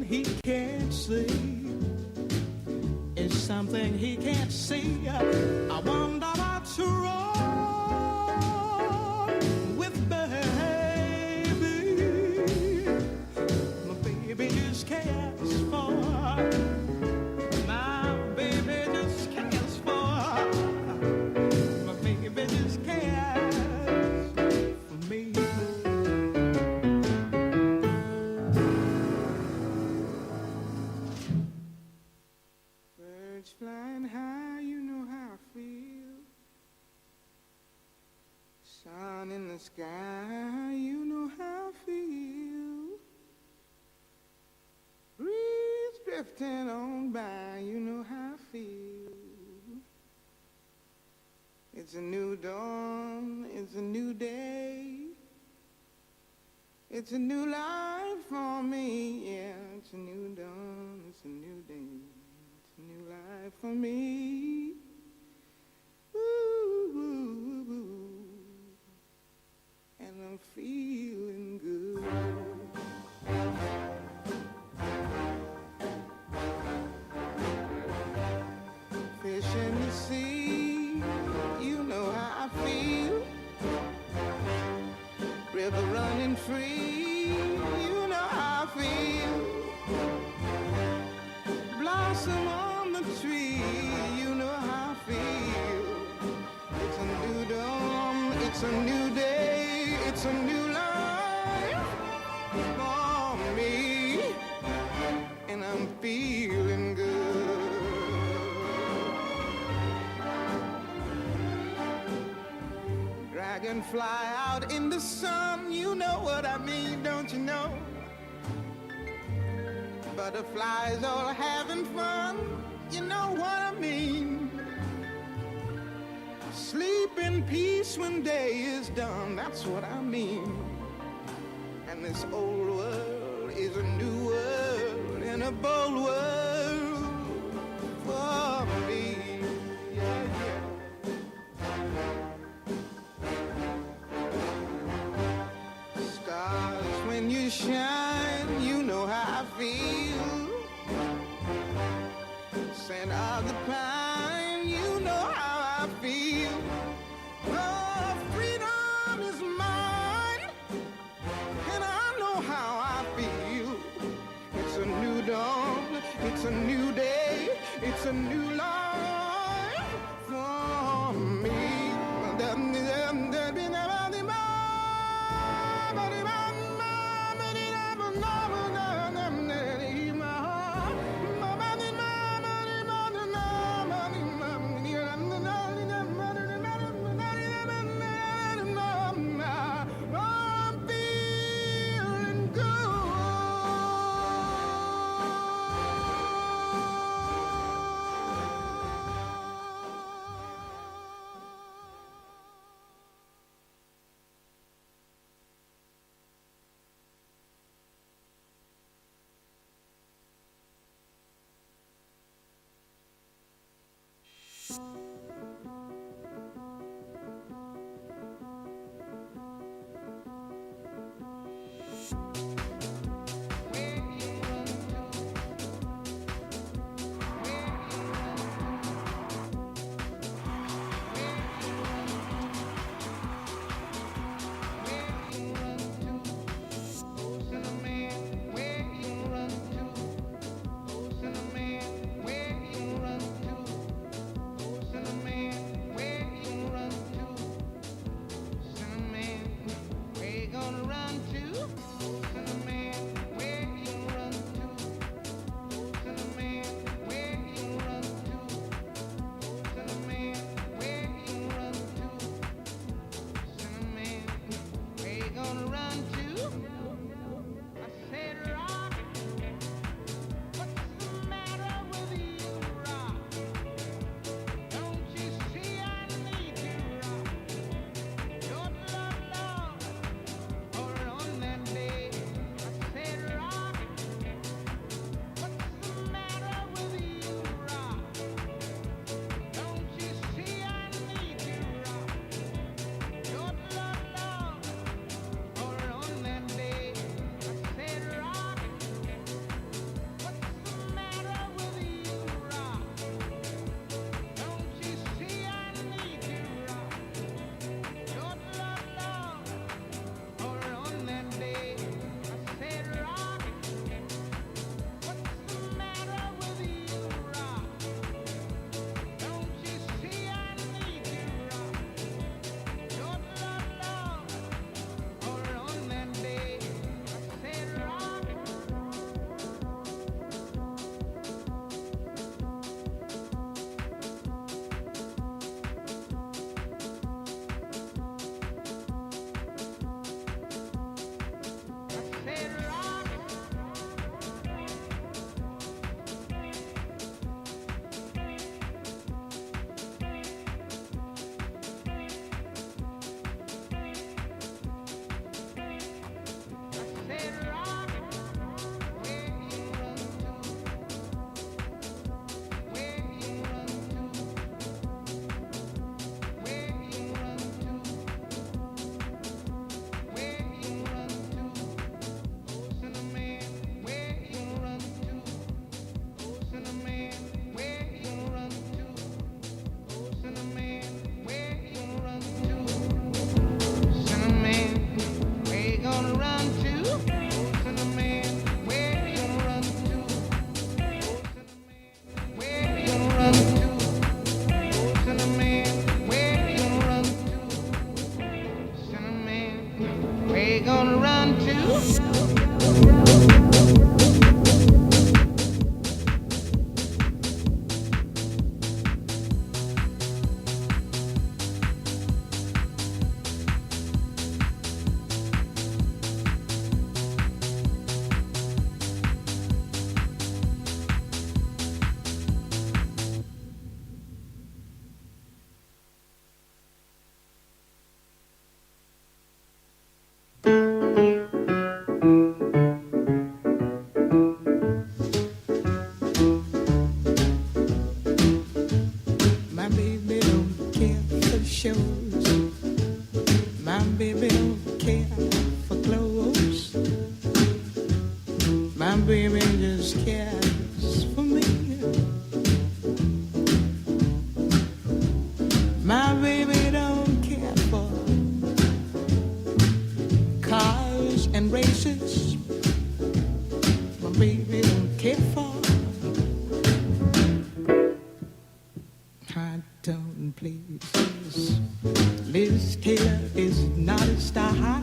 he can't see. It's something he can't see. I wonder what's wrong with baby. My baby just cares for. My baby just cares for. My baby just cares for me. Birds flying high, you know how I feel. Sun in the sky, you know how I feel. Breeze drifting on by, you know how I feel. It's a new dawn, it's a new day. It's a new life for me, yeah. It's a new dawn, it's a new day. New life for me. Ooh, ooh, ooh. And I'm feeling good. Fish in the sea, you know how I feel. River running free, you know how I feel. Blossom on the tree, you know how I feel. It's a new dawn, it's a new day, it's a new life for me, and I'm feeling good. Dragonfly out in the sun, you know what I mean, don't you know? Butterflies all having fun, you know what I mean. Sleep in peace when day is done, that's what I mean. And this old world is a new world and a bold world for me. Yeah, yeah. Stars, when you shine, you know how I feel. Scent of the pine, you know how I feel. Oh, freedom is mine, and I know how I feel. It's a new dawn, it's a new day, it's a new life for me. just cares for me. My baby don't care for cars and races. My baby don't care for high tone places. Liz Taylor is not a star high,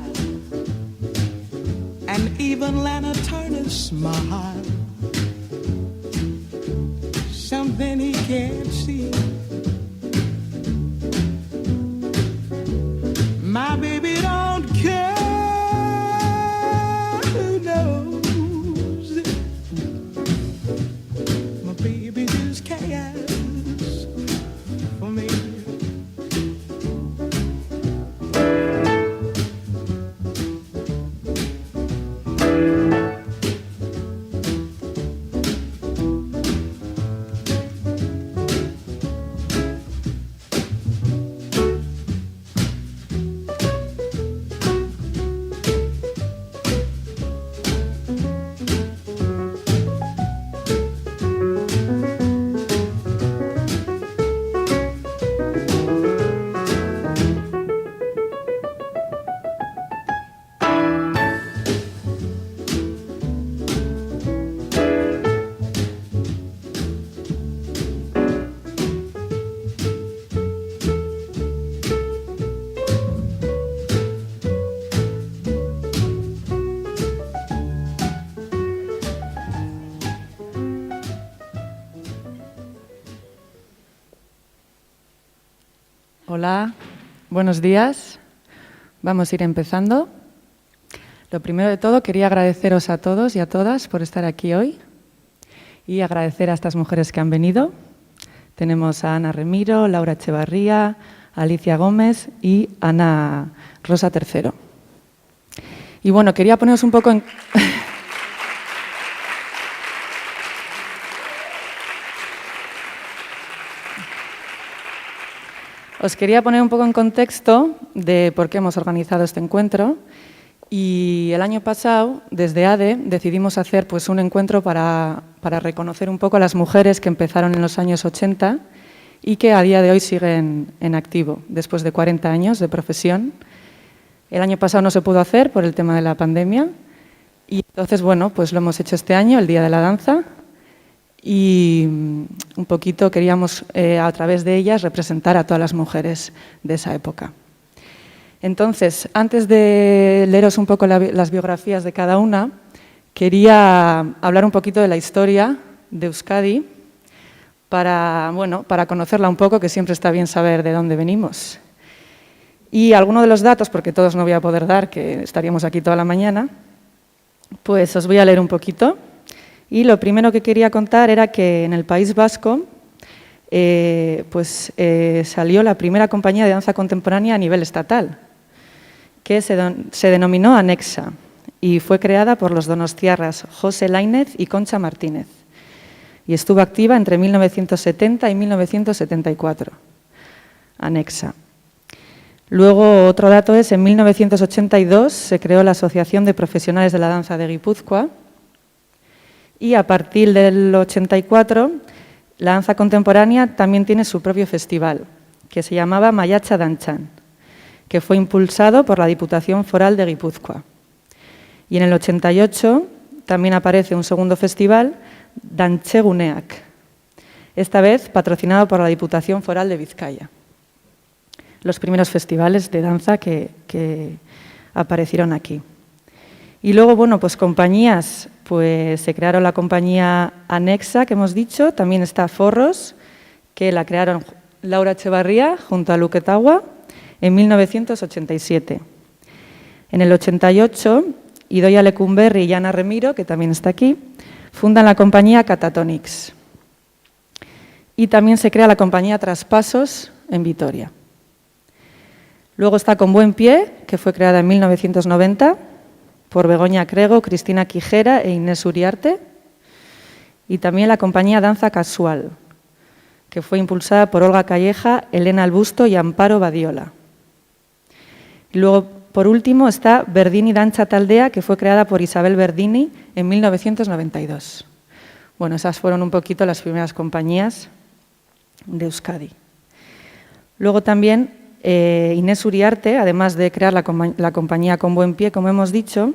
and even Lana Turner's smile, something he can't see. My baby don't care, who knows it? My baby just cares for me. Hola, buenos días. Vamos a ir empezando. Lo primero de todo, quería agradeceros a todos y a todas por estar aquí hoy y agradecer a estas mujeres que han venido. Tenemos a Ana Remiro, Laura Echevarría, Alicia Gómez y Ana Rosa III. Y bueno, quería poneros un poco en... Os quería poner un poco en contexto de por qué hemos organizado este encuentro. Y el año pasado, desde ADE, decidimos hacer pues, un encuentro para reconocer un poco a las mujeres que empezaron en los años 80 y que a día de hoy siguen en activo, después de 40 años de profesión. El año pasado no se pudo hacer por el tema de la pandemia y entonces, bueno, pues lo hemos hecho este año, el Día de la Danza, y un poquito queríamos, a través de ellas, representar a todas las mujeres de esa época. Entonces, antes de leeros un poco las biografías de cada una, quería hablar un poquito de la historia de Euskadi para conocerla un poco, que siempre está bien saber de dónde venimos. Y algunos de los datos, porque todos no voy a poder dar, que estaríamos aquí toda la mañana, pues os voy a leer un poquito. Y lo primero que quería contar era que en el País Vasco salió la primera compañía de danza contemporánea a nivel estatal, que se denominó Anexa y fue creada por los donostiarras José Lainez y Concha Martínez y estuvo activa entre 1970 y 1974. Anexa. Luego, otro dato es, en 1982 se creó la Asociación de Profesionales de la Danza de Guipúzcoa y a partir del 84 la danza contemporánea también tiene su propio festival, que se llamaba Maiatza Dantzan, que fue impulsado por la Diputación Foral de Guipúzcoa. Y en el 88 también aparece un segundo festival, Dantzeguneak, esta vez patrocinado por la Diputación Foral de Vizcaya. Los primeros festivales de danza que aparecieron aquí. Y luego, bueno, pues compañías, pues se crearon la compañía Anexa, que hemos dicho, también está Forros, que la crearon Laura Echevarría junto a Luke Tagua en 1987. En el 88, Idoia Lecumberri y Ana Remiro, que también está aquí, fundan la compañía Catatonics. Y también se crea la compañía Traspasos en Vitoria. Luego está Con Buen Pie, que fue creada en 1990 por Begoña Crego, Cristina Quijera e Inés Uriarte. Y también la compañía Danza Casual, que fue impulsada por Olga Calleja, Elena Albusto y Amparo Badiola. Y luego por último está Verdini Danza Taldea, que fue creada por Isabel Verdini en 1992. Bueno, esas fueron un poquito las primeras compañías de Euskadi. Luego también Inés Uriarte, además de crear la compañía Con Buen Pie, como hemos dicho,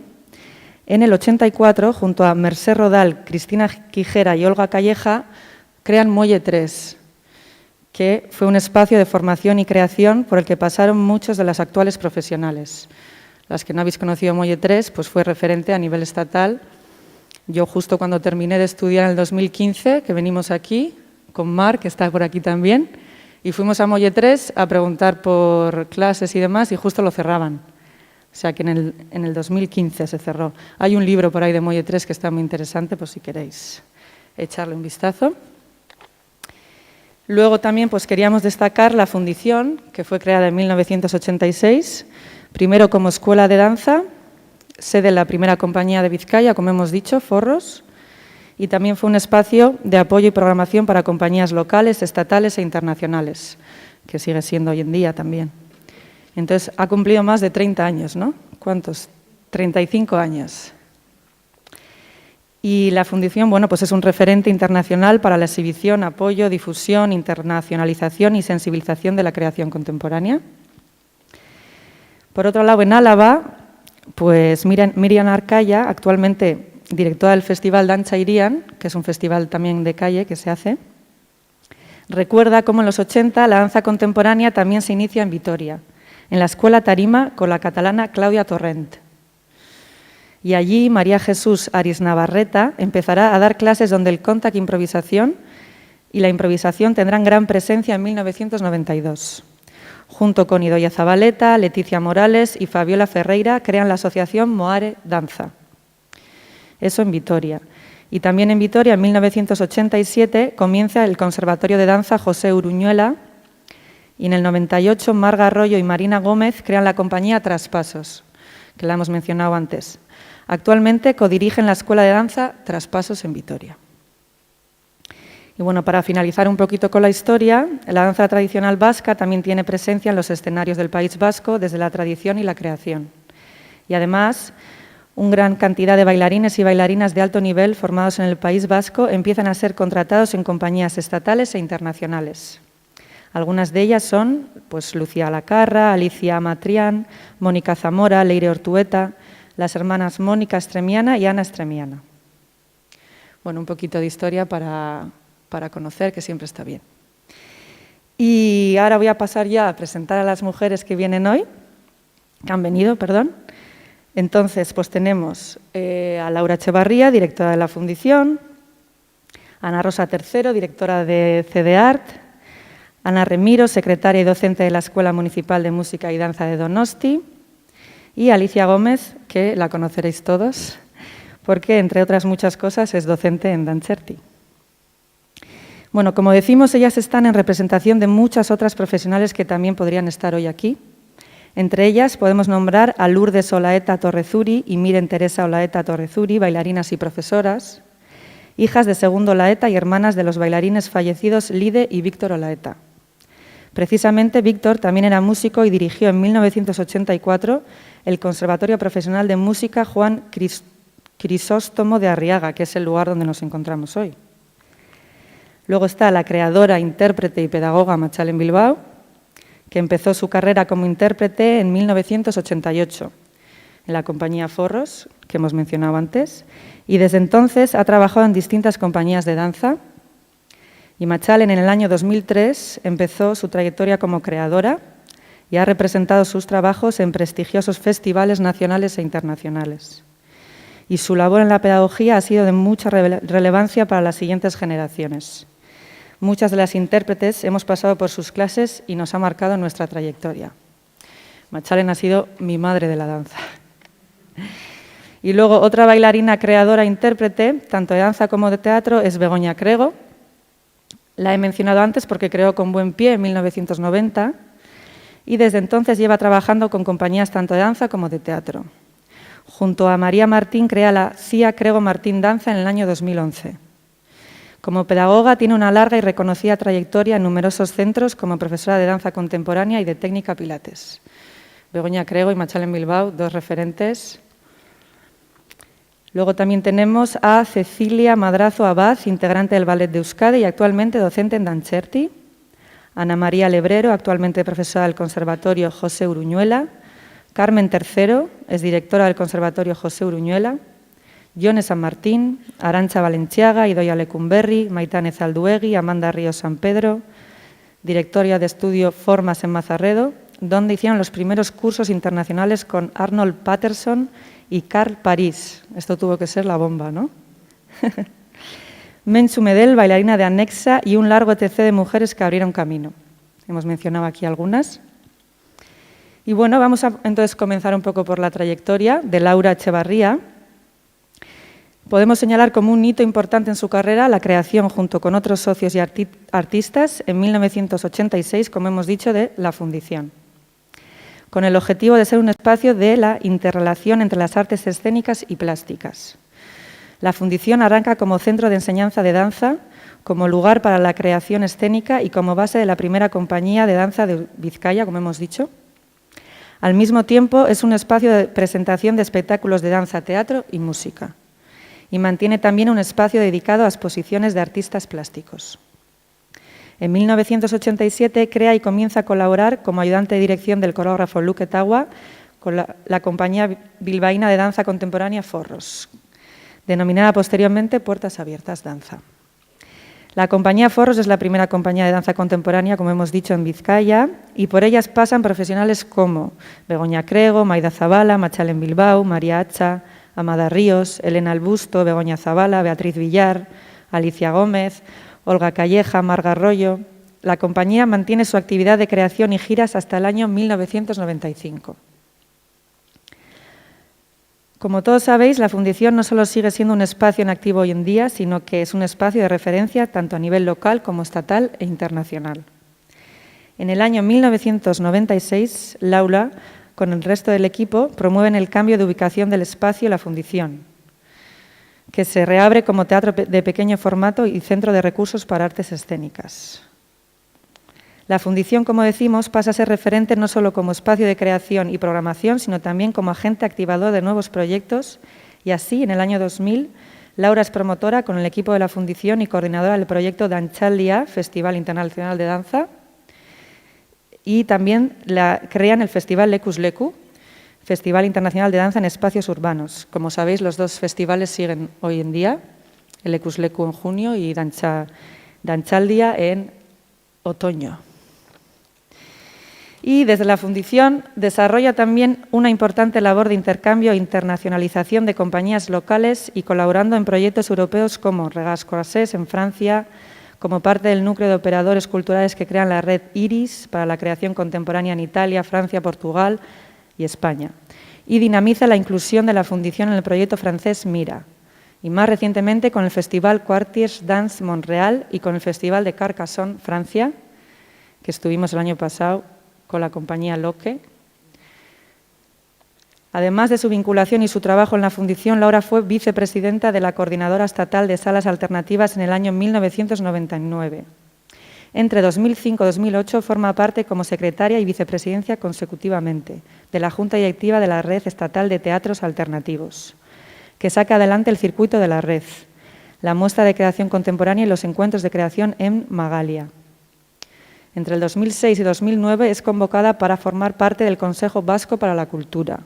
en el 84, junto a Mercé Rodal, Cristina Quijera y Olga Calleja, crean Muelle 3, que fue un espacio de formación y creación por el que pasaron muchos de los actuales profesionales. Las que no habéis conocido Muelle 3, pues fue referente a nivel estatal. Yo justo cuando terminé de estudiar en el 2015, que venimos aquí, con Mar, que está por aquí también, y fuimos a Muelle 3 a preguntar por clases y demás, y justo lo cerraban. O sea que en el 2015 se cerró. Hay un libro por ahí de Muelle 3 que está muy interesante, por si queréis echarle un vistazo. Luego también pues, queríamos destacar la fundición, que fue creada en 1986, primero como escuela de danza, sede de la primera compañía de Vizcaya, como hemos dicho, Forros, y también fue un espacio de apoyo y programación para compañías locales, estatales e internacionales, que sigue siendo hoy en día también. Entonces, ha cumplido más de 30 años, ¿no? ¿Cuántos? 35 años. Y la fundición, bueno, pues es un referente internacional para la exhibición, apoyo, difusión, internacionalización y sensibilización de la creación contemporánea. Por otro lado, en Álava, pues Miriam Arcaya, actualmente directora del Festival Danza Irian, que es un festival también de calle que se hace, recuerda cómo en los 80 la danza contemporánea también se inicia en Vitoria, en la Escuela Tarima con la catalana Claudia Torrent. Y allí María Jesús Aris Navarreta empezará a dar clases donde el contact improvisación y la improvisación tendrán gran presencia en 1992. Junto con Idoia Zabaleta, Leticia Morales y Fabiola Ferreira crean la asociación Moare Danza. Eso en Vitoria. Y también en Vitoria, en 1987, comienza el Conservatorio de Danza José Uruñuela y en el 98 Marga Arroyo y Marina Gómez crean la compañía Traspasos, que la hemos mencionado antes. Actualmente codirigen la Escuela de Danza Traspasos en Vitoria. Y bueno, para finalizar un poquito con la historia, la danza tradicional vasca también tiene presencia en los escenarios del País Vasco desde la tradición y la creación. Y además, una gran cantidad de bailarines y bailarinas de alto nivel formados en el País Vasco empiezan a ser contratados en compañías estatales e internacionales. Algunas de ellas son pues, Lucía Alacarra, Alicia Matrián, Mónica Zamora, Leire Ortueta, las hermanas Mónica Estremiana y Ana Estremiana. Bueno, un poquito de historia para conocer, que siempre está bien. Y ahora voy a pasar ya a presentar a las mujeres que vienen hoy, que han venido, perdón. Entonces, pues tenemos a Laura Echevarría, directora de la Fundición, Ana Rosa Tercero, directora de CDArt, Ana Remiro, secretaria y docente de la Escuela Municipal de Música y Danza de Donosti, y Alicia Gómez, que la conoceréis todos, porque, entre otras muchas cosas, es docente en Dantzerti. Bueno, como decimos, ellas están en representación de muchas otras profesionales que también podrían estar hoy aquí. Entre ellas podemos nombrar a Lourdes Olaeta Torrezuri y Miren Teresa Olaeta Torrezuri, bailarinas y profesoras, hijas de Segundo Olaeta y hermanas de los bailarines fallecidos Lide y Víctor Olaeta. Precisamente, Víctor también era músico y dirigió en 1984 el Conservatorio Profesional de Música Juan Crisóstomo de Arriaga, que es el lugar donde nos encontramos hoy. Luego está la creadora, intérprete y pedagoga Machalen Bilbao, que empezó su carrera como intérprete en 1988 en la compañía Forros, que hemos mencionado antes, y desde entonces ha trabajado en distintas compañías de danza. Y Machalen en el año 2003 empezó su trayectoria como creadora y ha representado sus trabajos en prestigiosos festivales nacionales e internacionales. Y su labor en la pedagogía ha sido de mucha relevancia para las siguientes generaciones. Muchas de las intérpretes hemos pasado por sus clases y nos ha marcado nuestra trayectoria. Machalen ha sido mi madre de la danza. Y luego otra bailarina, creadora e intérprete, tanto de danza como de teatro, es Begoña Crego. La he mencionado antes porque creó Con Buen Pie en 1990 y desde entonces lleva trabajando con compañías tanto de danza como de teatro. Junto a María Martín crea la CIA Crego Martín Danza en el año 2011. Como pedagoga tiene una larga y reconocida trayectoria en numerosos centros como profesora de danza contemporánea y de técnica pilates. Begoña Crego y Machalen Bilbao, dos referentes. Luego también tenemos a Cecilia Madrazo Abad, integrante del Ballet de Euskadi y actualmente docente en Dancherti. Ana María Lebrero, actualmente profesora del Conservatorio José Uruñuela. Carmen Tercero, es directora del Conservatorio José Uruñuela. Yone San Martín, Arantxa Valenciaga, Idoia Lecumberri, Maitane Zalduegui, Amanda Ríos San Pedro, directora de estudio Formas en Mazarredo, donde hicieron los primeros cursos internacionales con Arnold Patterson y Carl París. Esto tuvo que ser la bomba, ¿no? Menchu Medel, bailarina de Anexa, y un largo etc. de mujeres que abrieron camino. Hemos mencionado aquí algunas. Y bueno, vamos a entonces comenzar un poco por la trayectoria de Laura Echevarría. Podemos señalar como un hito importante en su carrera la creación, junto con otros socios y artistas, en 1986, como hemos dicho, de la Fundición, con el objetivo de ser un espacio de la interrelación entre las artes escénicas y plásticas. La Fundición arranca como centro de enseñanza de danza, como lugar para la creación escénica y como base de la primera compañía de danza de Vizcaya, como hemos dicho. Al mismo tiempo, es un espacio de presentación de espectáculos de danza, teatro y música. Y mantiene también un espacio dedicado a exposiciones de artistas plásticos. En 1987 crea y comienza a colaborar como ayudante de dirección del coreógrafo Luke Tawa con la compañía bilbaína de danza contemporánea Forros, denominada posteriormente Puertas Abiertas Danza. La compañía Forros es la primera compañía de danza contemporánea, como hemos dicho, en Vizcaya, y por ellas pasan profesionales como Begoña Crego, Maida Zabala, Machalen Bilbao, María Hacha, Amada Ríos, Elena Albusto, Begoña Zabala, Beatriz Villar, Alicia Gómez, Olga Calleja, Marga Arroyo. La compañía mantiene su actividad de creación y giras hasta el año 1995. Como todos sabéis, la Fundición no solo sigue siendo un espacio en activo hoy en día, sino que es un espacio de referencia tanto a nivel local como estatal e internacional. En el año 1996, Laura, con el resto del equipo, promueven el cambio de ubicación del espacio La Fundición, que se reabre como teatro de pequeño formato y centro de recursos para artes escénicas. La Fundición, como decimos, pasa a ser referente no solo como espacio de creación y programación, sino también como agente activador de nuevos proyectos. Y así, en el año 2000, Laura es promotora con el equipo de la Fundición y coordinadora del proyecto Danchaldia, Festival Internacional de Danza. Y también crean el Festival Lekus Leku, Festival Internacional de Danza en Espacios Urbanos. Como sabéis, los dos festivales siguen hoy en día, el Lekus Leku en junio y Danchaldia en otoño. Y desde la Fundición desarrolla también una importante labor de intercambio e internacionalización de compañías locales y colaborando en proyectos europeos como Regats Croisés en Francia, como parte del núcleo de operadores culturales que crean la red IRIS para la creación contemporánea en Italia, Francia, Portugal y España. Y dinamiza la inclusión de la Fundición en el proyecto francés Mira. Y más recientemente con el Festival Quartiers Dance Montreal y con el Festival de Carcassonne, Francia, que estuvimos el año pasado con la compañía Loque. Además de su vinculación y su trabajo en la Fundición, Laura fue vicepresidenta de la Coordinadora Estatal de Salas Alternativas en el año 1999. Entre 2005 y 2008 forma parte como secretaria y vicepresidencia consecutivamente de la Junta Directiva de la Red Estatal de Teatros Alternativos, que saca adelante el circuito de la red, la muestra de creación contemporánea y los encuentros de creación en Magalia. Entre el 2006 y 2009 es convocada para formar parte del Consejo Vasco para la Cultura.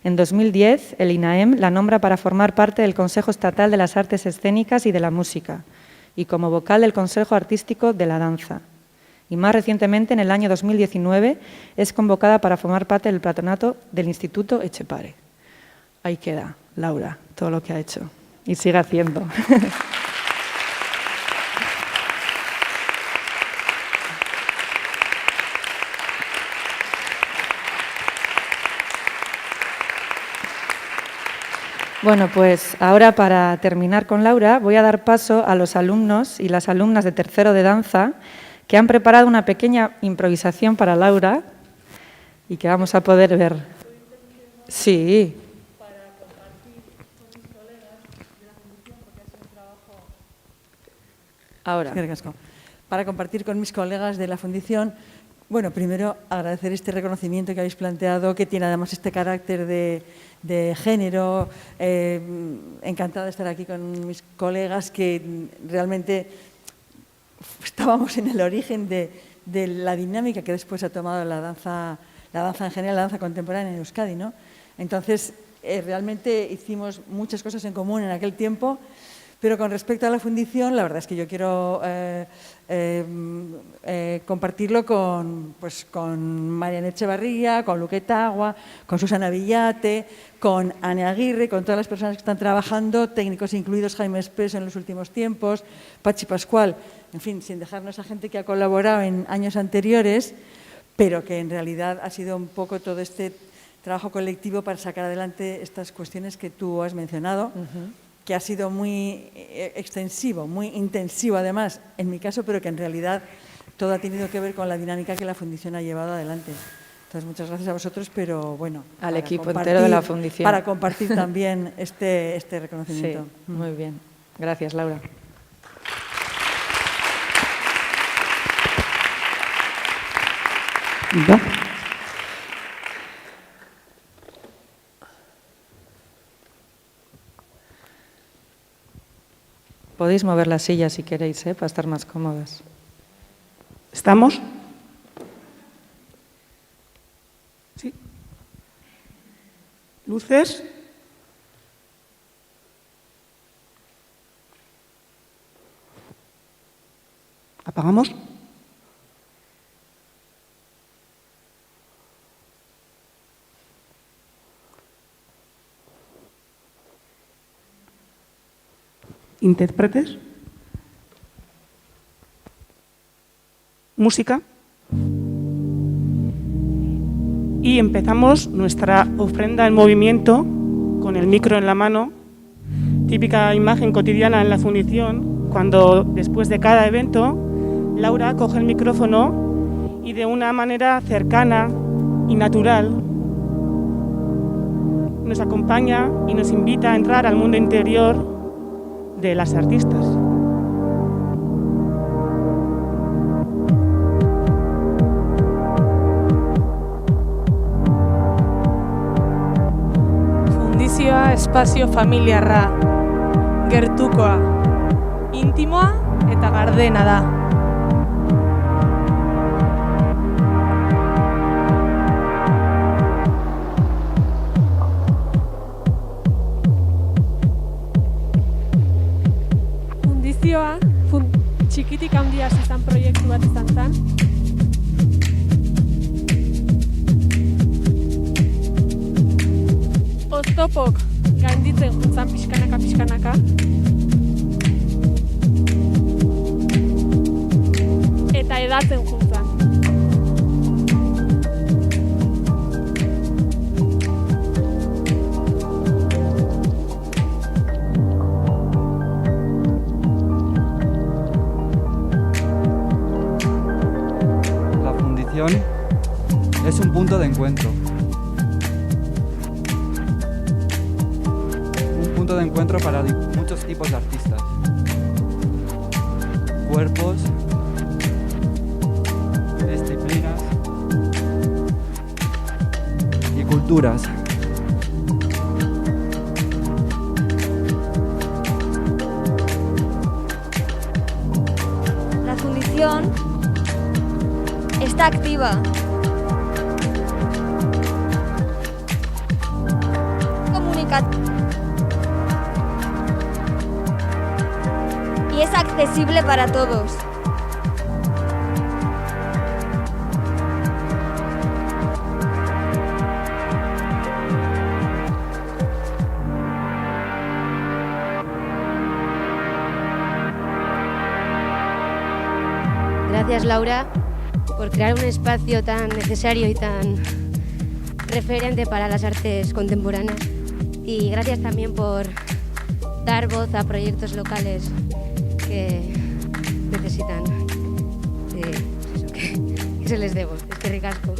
En 2010, el INAEM la nombra para formar parte del Consejo Estatal de las Artes Escénicas y de la Música y como vocal del Consejo Artístico de la Danza. Y más recientemente, en el año 2019, es convocada para formar parte del patronato del Instituto Etxepare. Ahí queda, Laura, todo lo que ha hecho y sigue haciendo. Bueno, pues ahora para terminar con Laura voy a dar paso a los alumnos y las alumnas de tercero de danza que han preparado una pequeña improvisación para Laura y que vamos a poder ver. Sí. Ahora. Para compartir con mis colegas de la Fundición Bueno, primero agradecer este reconocimiento que habéis planteado, que tiene además este carácter de género. Encantada de estar aquí con mis colegas que realmente estábamos en el origen de la dinámica que después ha tomado la danza en general, la danza contemporánea en Euskadi, ¿no? Entonces, realmente hicimos muchas cosas en común en aquel tiempo, pero con respecto a la fundición, la verdad es que yo quiero compartirlo con Mariana Echevarría, con Luqueta Agua, con Susana Villate, con Ane Aguirre, con todas las personas que están trabajando, técnicos incluidos Jaime Espeso en los últimos tiempos, Pachi Pascual, en fin, sin dejarnos a gente que ha colaborado en años anteriores, pero que en realidad ha sido un poco todo este trabajo colectivo para sacar adelante estas cuestiones que tú has mencionado, que ha sido muy extensivo, muy intensivo además, en mi caso, pero que en realidad todo ha tenido que ver con la dinámica que la Fundición ha llevado adelante. Entonces, muchas gracias a vosotros, pero bueno... Al equipo entero de la Fundición. Para compartir también este reconocimiento. Sí, muy bien. Gracias, Laura. ¿No? Podéis mover la silla si queréis, para estar más cómodas. ¿Estamos? ¿Sí? ¿Luces? ¿Apagamos? ¿Intérpretes? ¿Música? Y empezamos nuestra ofrenda en movimiento con el micro en la mano, típica imagen cotidiana en la Fundición, cuando después de cada evento Laura coge el micrófono y de una manera cercana y natural nos acompaña y nos invita a entrar al mundo interior de las artistas. Fundizioa espazio familiarra, gertukoa, intimoa eta gardena da. Txikitik handia hasi izan proiektu bat izan zen. Oztopok gainditzen juntzan pixkanaka. Eta edatzen juntzan. Es un punto de encuentro. Un punto de encuentro para muchos tipos de artistas. Cuerpos, disciplinas y culturas. La Fundición está activa. Y es accesible para todos. Gracias, Laura, por crear un espacio tan necesario y tan referente para las artes contemporáneas. Y gracias también por dar voz a proyectos locales que necesitan que se les dé voz. Es que ricasco.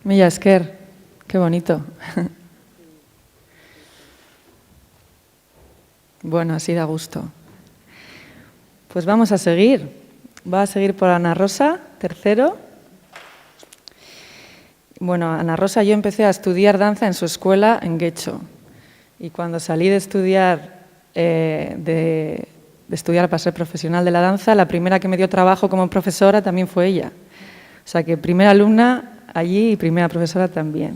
Milla esker, qué bonito. Bueno, así da gusto. Pues vamos a seguir. Va a seguir por Ana Rosa, tercero. Bueno, Ana Rosa, yo empecé a estudiar danza en su escuela en Guecho. Y cuando salí de estudiar para ser profesional de la danza, la primera que me dio trabajo como profesora también fue ella. O sea que primera alumna allí y primera profesora también.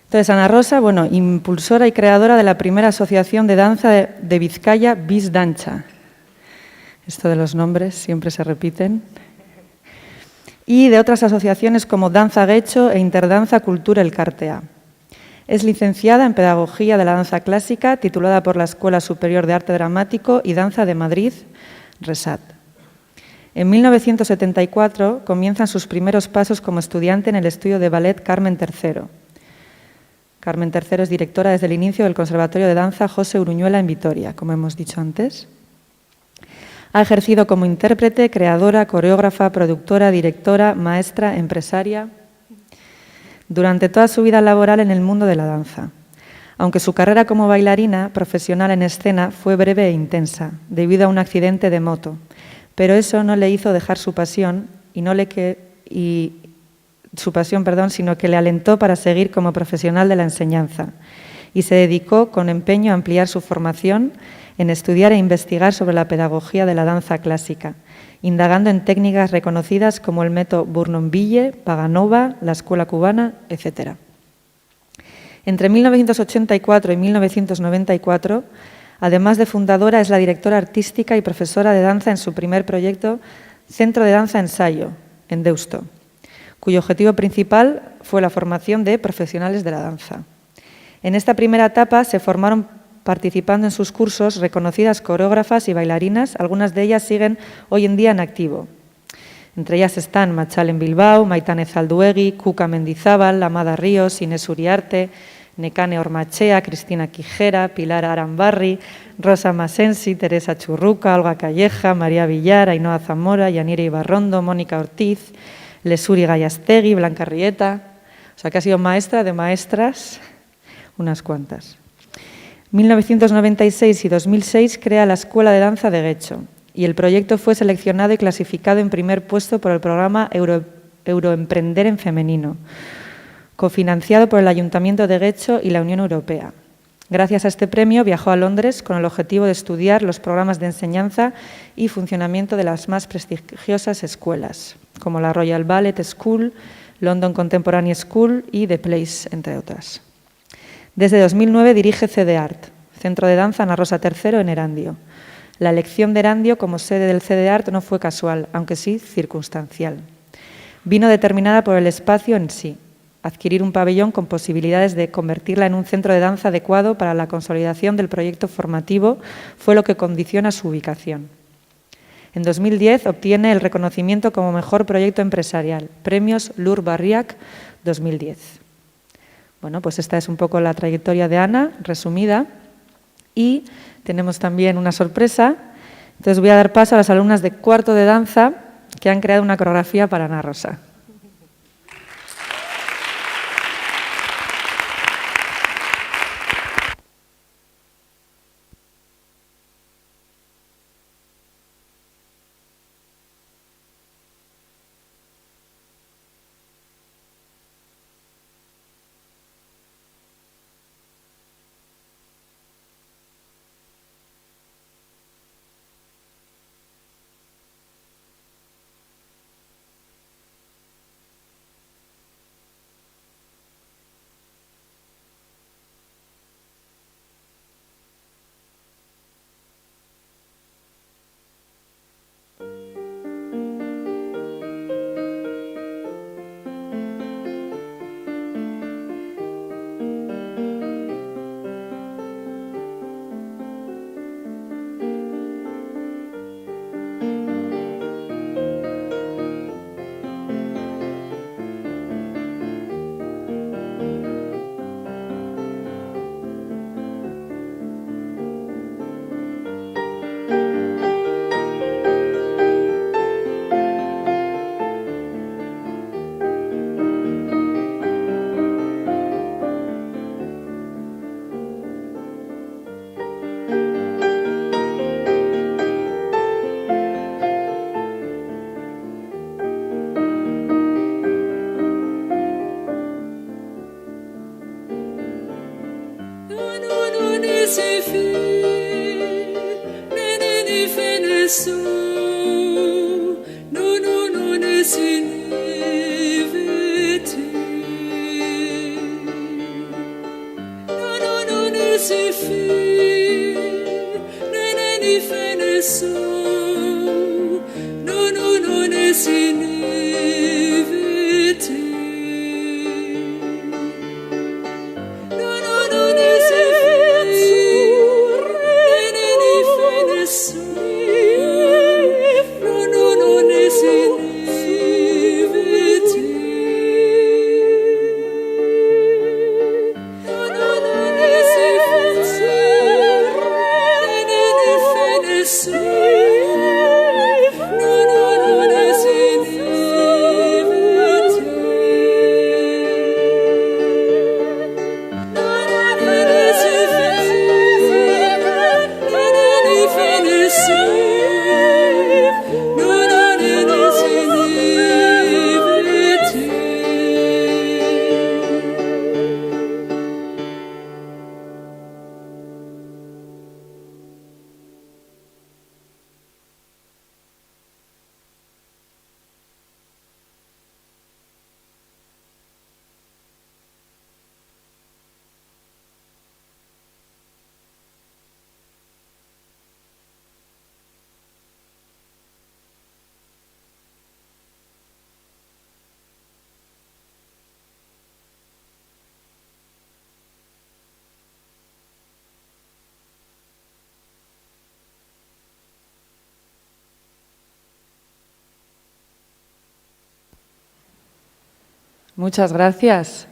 Entonces, Ana Rosa, bueno, impulsora y creadora de la primera asociación de danza de Vizcaya, Biz Dancha. Esto de los nombres siempre se repiten. Y de otras asociaciones como Danza Guecho e Interdanza Cultura Elkartea. Es licenciada en Pedagogía de la Danza Clásica, titulada por la Escuela Superior de Arte Dramático y Danza de Madrid, RESAT. En 1974 comienzan sus primeros pasos como estudiante en el estudio de ballet Carmen III. Carmen III es directora desde el inicio del Conservatorio de Danza José Uruñuela en Vitoria, como hemos dicho antes. Ha ejercido como intérprete, creadora, coreógrafa, productora, directora, maestra, empresaria, durante toda su vida laboral en el mundo de la danza. Aunque su carrera como bailarina profesional en escena fue breve e intensa, debido a un accidente de moto, pero eso no le hizo dejar su pasión, sino que le alentó para seguir como profesional de la enseñanza y se dedicó con empeño a ampliar su formación en estudiar e investigar sobre la pedagogía de la danza clásica, indagando en técnicas reconocidas como el método Bournonville, Paganova, la escuela cubana, etc. Entre 1984 y 1994, además de fundadora, es la directora artística y profesora de danza en su primer proyecto, Centro de Danza Ensayo, en Deusto, cuyo objetivo principal fue la formación de profesionales de la danza. En esta primera etapa se formaron participando en sus cursos reconocidas coreógrafas y bailarinas, algunas de ellas siguen hoy en día en activo. Entre ellas están Machal en Bilbao, Maitane Zalduegui, Cuca Mendizábal, Amada Ríos, Inés Uriarte, Nekane Ormachea, Cristina Quijera, Pilar Arambarri, Rosa Masensi, Teresa Churruca, Olga Calleja, María Villar, Ainhoa Zamora, Yanira Ibarrondo, Mónica Ortiz, Lesuri Gallastegui, Blanca Rieta. O sea que ha sido maestra de maestras, unas cuantas. 1996 y 2006 crea la Escuela de Danza de Guecho y el proyecto fue seleccionado y clasificado en primer puesto por el programa Euroemprender en Femenino, cofinanciado por el Ayuntamiento de Guecho y la Unión Europea. Gracias a este premio viajó a Londres con el objetivo de estudiar los programas de enseñanza y funcionamiento de las más prestigiosas escuelas, como la Royal Ballet School, London Contemporary School y The Place, entre otras. Desde 2009 dirige CEDEART, Centro de Danza Ana Rosa III en Erandio. La elección de Erandio como sede del CEDEART no fue casual, aunque sí circunstancial. Vino determinada por el espacio en sí. Adquirir un pabellón con posibilidades de convertirla en un centro de danza adecuado para la consolidación del proyecto formativo fue lo que condiciona su ubicación. En 2010 obtiene el reconocimiento como mejor proyecto empresarial, premios Lur Barriac 2010. Bueno, pues esta es un poco la trayectoria de Ana, resumida, y tenemos también una sorpresa. Entonces voy a dar paso a las alumnas de cuarto de danza que han creado una coreografía para Ana Rosa. Muchas gracias.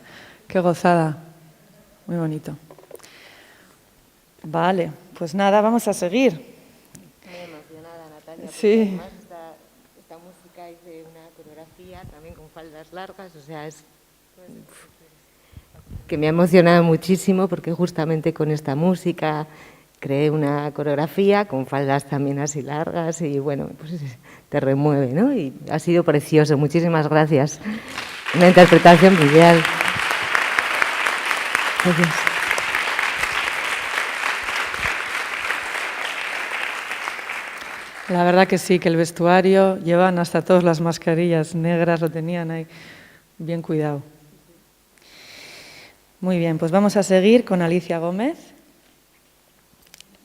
Qué gozada. Muy bonito. Vale, pues nada, vamos a seguir. Muy emocionada, Natalia. Sí. Además, esta música hice una coreografía también con faldas largas, o sea, es que me ha emocionado muchísimo porque justamente con esta música creé una coreografía con faldas también así largas y bueno, pues te remueve, ¿no? Y ha sido precioso. Muchísimas gracias. Una interpretación ideal. Gracias. La verdad que sí, que el vestuario, llevan hasta todas las mascarillas negras, lo tenían ahí bien cuidado. Muy bien, pues vamos a seguir con Alicia Gómez.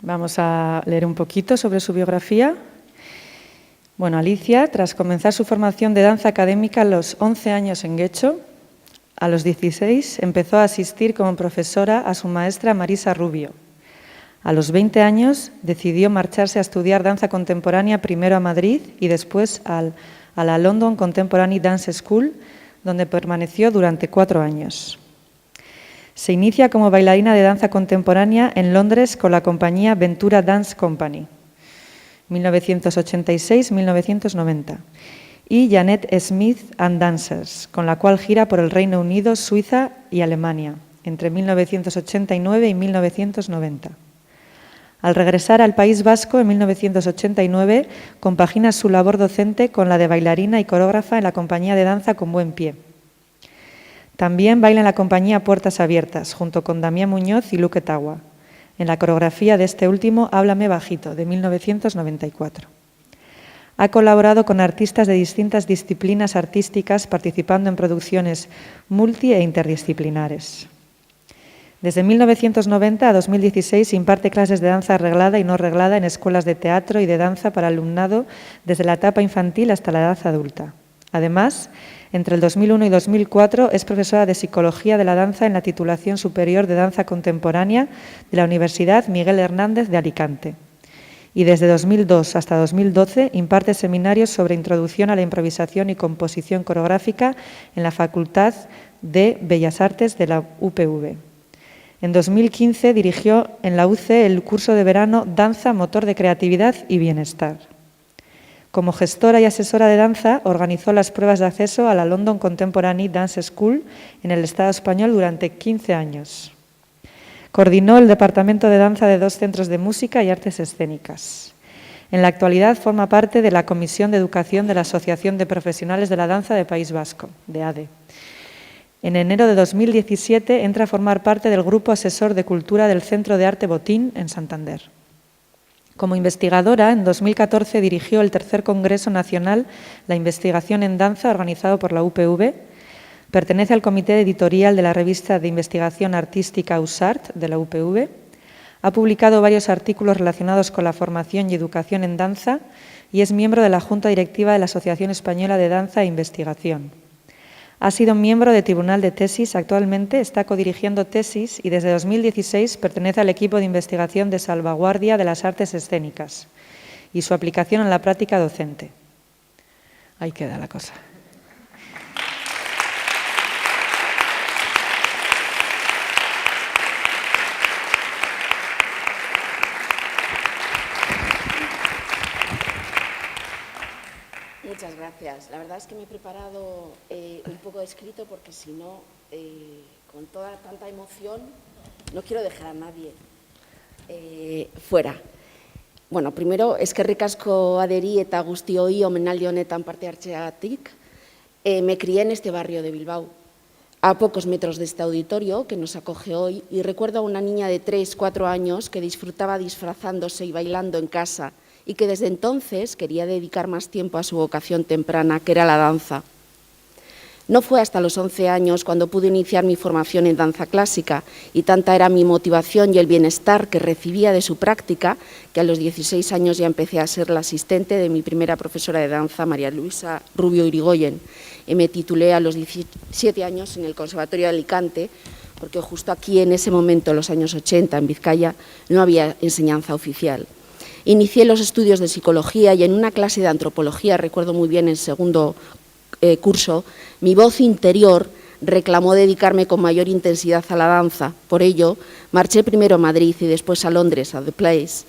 Vamos a leer un poquito sobre su biografía. Bueno, Alicia, tras comenzar su formación de danza académica a los 11 años en Guecho, a los 16 empezó a asistir como profesora a su maestra Marisa Rubio. A los 20 años decidió marcharse a estudiar danza contemporánea primero a Madrid y después a la London Contemporary Dance School, donde permaneció durante 4 años. Se inicia como bailarina de danza contemporánea en Londres con la compañía Ventura Dance Company, 1986-1990, y Janet Smith and Dancers, con la cual gira por el Reino Unido, Suiza y Alemania, entre 1989 y 1990. Al regresar al País Vasco en 1989, compagina su labor docente con la de bailarina y coreógrafa en la compañía de danza Con Buen Pie. También baila en la compañía Puertas Abiertas, junto con Damián Muñoz y Luque Tagua, en la coreografía de este último Háblame Bajito, de 1994. Ha colaborado con artistas de distintas disciplinas artísticas, participando en producciones multi- e interdisciplinares. Desde 1990 a 2016 imparte clases de danza reglada y no reglada en escuelas de teatro y de danza para alumnado desde la etapa infantil hasta la edad adulta. Además, entre el 2001 y 2004 es profesora de Psicología de la Danza en la titulación superior de Danza Contemporánea de la Universidad Miguel Hernández de Alicante. Y desde 2002 hasta 2012 imparte seminarios sobre introducción a la improvisación y composición coreográfica en la Facultad de Bellas Artes de la UPV. En 2015 dirigió en la UCE el curso de verano Danza, Motor de Creatividad y Bienestar. Como gestora y asesora de danza, organizó las pruebas de acceso a la London Contemporary Dance School en el Estado español durante 15 años. Coordinó el departamento de danza de 2 centros de música y artes escénicas. En la actualidad forma parte de la Comisión de Educación de la Asociación de Profesionales de la Danza de País Vasco, de ADE. En enero de 2017 entra a formar parte del Grupo Asesor de Cultura del Centro de Arte Botín en Santander. Como investigadora, en 2014 dirigió el tercer Congreso Nacional La Investigación en Danza, organizado por la UPV. Pertenece al comité editorial de la revista de investigación artística USART de la UPV. Ha publicado varios artículos relacionados con la formación y educación en danza y es miembro de la Junta Directiva de la Asociación Española de Danza e Investigación. Ha sido miembro de Tribunal de Tesis, actualmente está codirigiendo tesis y desde 2016 pertenece al equipo de investigación de salvaguardia de las artes escénicas y su aplicación en la práctica docente. Ahí queda la cosa. Muchas gracias. La verdad es que me he preparado un poco de escrito porque si no, con toda tanta emoción, no quiero dejar a nadie fuera. Bueno, primero, eskerrik asko aderi eta guztioi omenaldi honetan parte hartzeagatik. Me crié en este barrio de Bilbao, a pocos metros de este auditorio que nos acoge hoy, y recuerdo a una niña de 3, 4 años que disfrutaba disfrazándose y bailando en casa, y que desde entonces quería dedicar más tiempo a su vocación temprana, que era la danza. No fue hasta los 11 años cuando pude iniciar mi formación en danza clásica, y tanta era mi motivación y el bienestar que recibía de su práctica, que a los 16 años ya empecé a ser la asistente de mi primera profesora de danza, María Luisa Rubio Irigoyen, y me titulé a los 17 años en el Conservatorio de Alicante, porque justo aquí en ese momento, en los años 80, en Vizcaya, no había enseñanza oficial. Inicié los estudios de psicología y en una clase de antropología, recuerdo muy bien en segundo curso, mi voz interior reclamó dedicarme con mayor intensidad a la danza. Por ello, marché primero a Madrid y después a Londres, a The Place,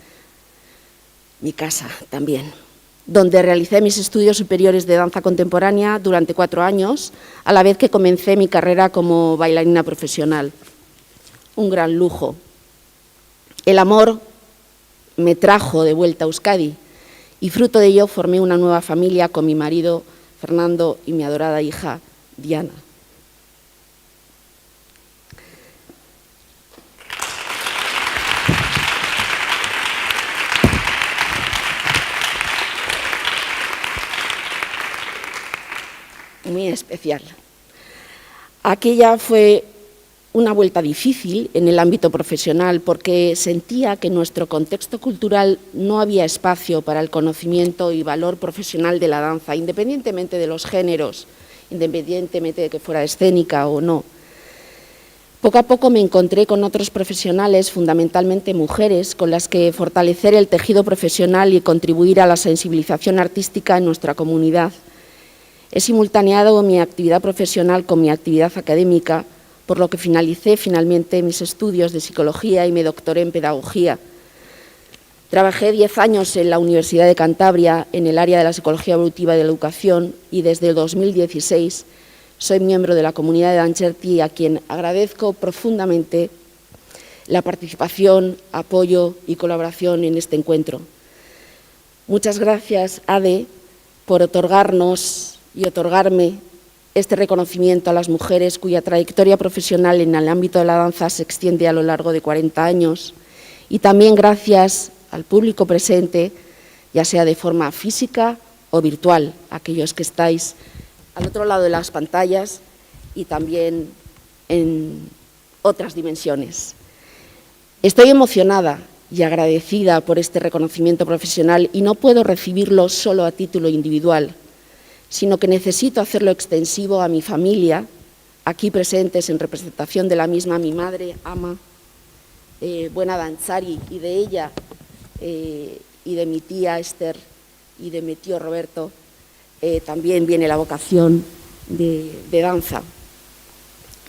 mi casa también, donde realicé mis estudios superiores de danza contemporánea durante 4 años, a la vez que comencé mi carrera como bailarina profesional. Un gran lujo. El amor me trajo de vuelta a Euskadi y fruto de ello formé una nueva familia con mi marido Fernando y mi adorada hija Diana. Muy especial. Aquella fue una vuelta difícil en el ámbito profesional porque sentía que en nuestro contexto cultural no había espacio para el conocimiento y valor profesional de la danza, independientemente de los géneros, independientemente de que fuera escénica o no. Poco a poco me encontré con otros profesionales, fundamentalmente mujeres, con las que fortalecer el tejido profesional y contribuir a la sensibilización artística en nuestra comunidad. He simultaneado mi actividad profesional con mi actividad académica, por lo que finalicé finalmente mis estudios de psicología y me doctoré en pedagogía. Trabajé 10 años en la Universidad de Cantabria en el área de la psicología evolutiva y de la educación y desde el 2016 soy miembro de la comunidad de Dancherti, a quien agradezco profundamente la participación, apoyo y colaboración en este encuentro. Muchas gracias, ADE, por otorgarnos y otorgarme este reconocimiento a las mujeres cuya trayectoria profesional en el ámbito de la danza se extiende a lo largo de 40 años. Y también gracias al público presente, ya sea de forma física o virtual, aquellos que estáis al otro lado de las pantallas y también en otras dimensiones. Estoy emocionada y agradecida por este reconocimiento profesional y no puedo recibirlo solo a título individual, sino que necesito hacerlo extensivo a mi familia, aquí presentes en representación de la misma, mi madre, Ama, Buena Danzari, y de ella, y de mi tía Esther, y de mi tío Roberto, también viene la vocación de danza.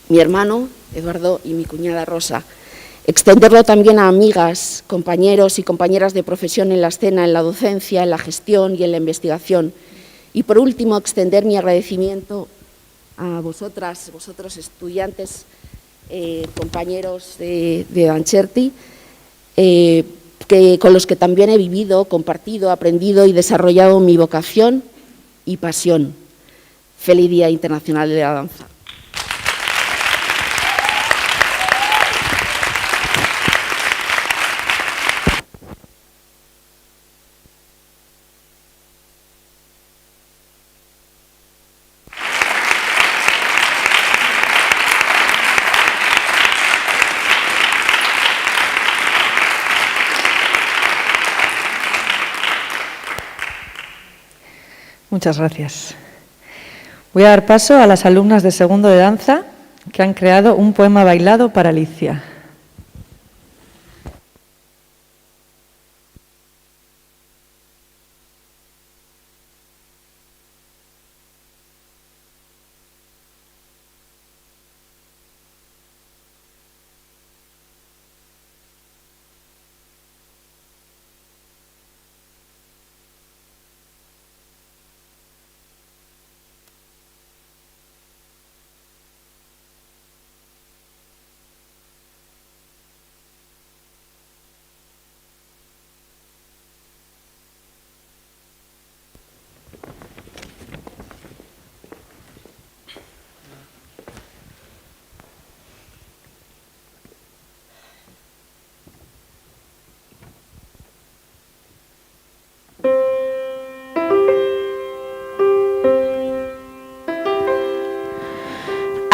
Mi hermano, Eduardo, y mi cuñada Rosa. Extenderlo también a amigas, compañeros y compañeras de profesión en la escena, en la docencia, en la gestión y en la investigación. Y por último, extender mi agradecimiento a vosotras, vosotros estudiantes, compañeros de Dancherti, con los que también he vivido, compartido, aprendido y desarrollado mi vocación y pasión. Feliz Día Internacional de la Danza. Muchas gracias. Voy a dar paso a las alumnas de segundo de danza que han creado un poema bailado para Alicia.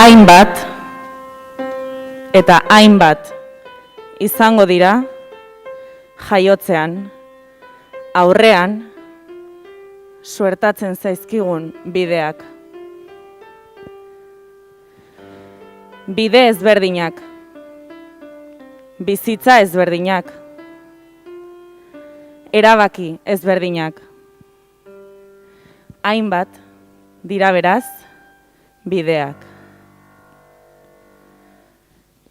Hainbat eta hainbat izango dira jaiotzean, aurrean suertatzen zaizkigun bideak. Bide ezberdinak, bizitza ezberdinak, erabaki ezberdinak. Hainbat dira beraz bideak.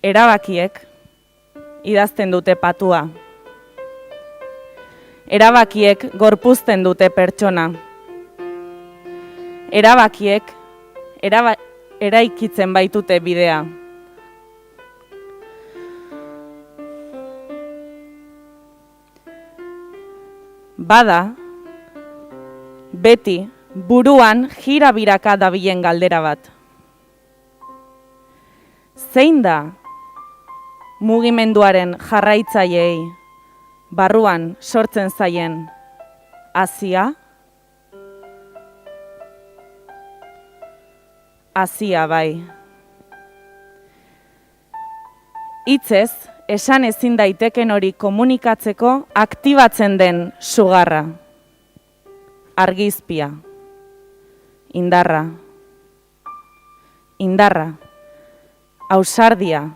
Erabakiek idazten dute patua. Erabakiek gorpuzten dute pertsona. Erabakiek eraikitzen baitute bidea. Bada, beti buruan jira-biraka dabilen galdera bat. Zein da mugimenduaren jarraitzaileei barruan sortzen zaien hazia? Hazia bai. Hitzez, esan ezin daiteken hori komunikatzeko aktibatzen den sugarra. Argizpia. Indarra. Indarra. Ausardia.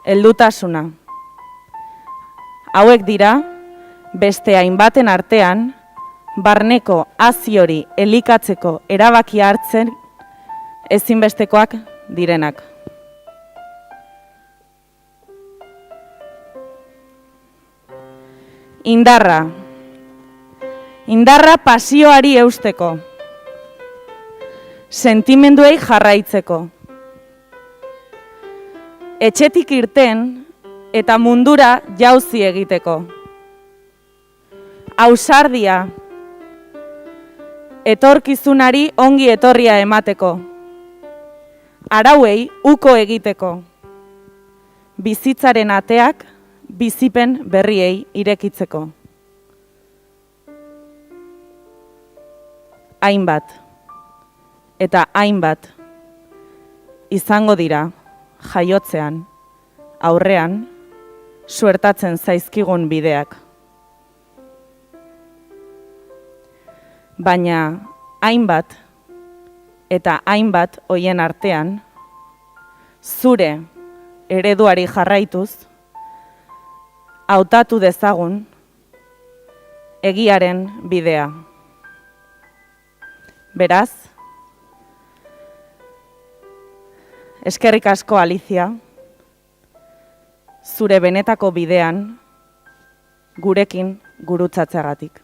Heldutasuna. Hauek dira, beste hainbaten artean, barneko hazi hori elikatzeko erabakia hartzen ezinbestekoak direnak. Indarra. Indarra pasioari eusteko. Sentimenduei jarraitzeko. Etxetik irten eta mundura jauzi egiteko. Ausardia. Etorkizunari ongi etorria emateko. Arauei uko egiteko. Bizitzaren ateak bizipen berriei irekitzeko. Hainbat eta hainbat izango dira jaiotzean, aurrean, suertatzen zaizkigun bideak. Baina hainbat eta hainbat hoien artean, zure ereduari jarraituz, hautatu dezagun egiaren bidea. Beraz, eskerrik asko Alicia, zure benetako bidean, gurekin gurutzatzeagatik.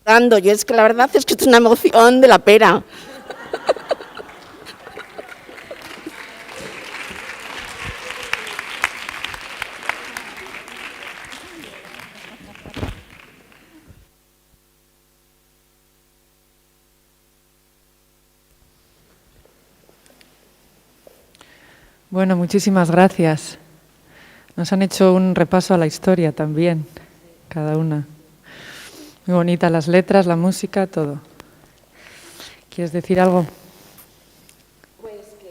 Yo es que la verdad es que esto es una emoción de la pera. Bueno, muchísimas gracias. Nos han hecho un repaso a la historia también, cada una. Muy bonita las letras, la música, todo. ¿Quieres decir algo? Pues que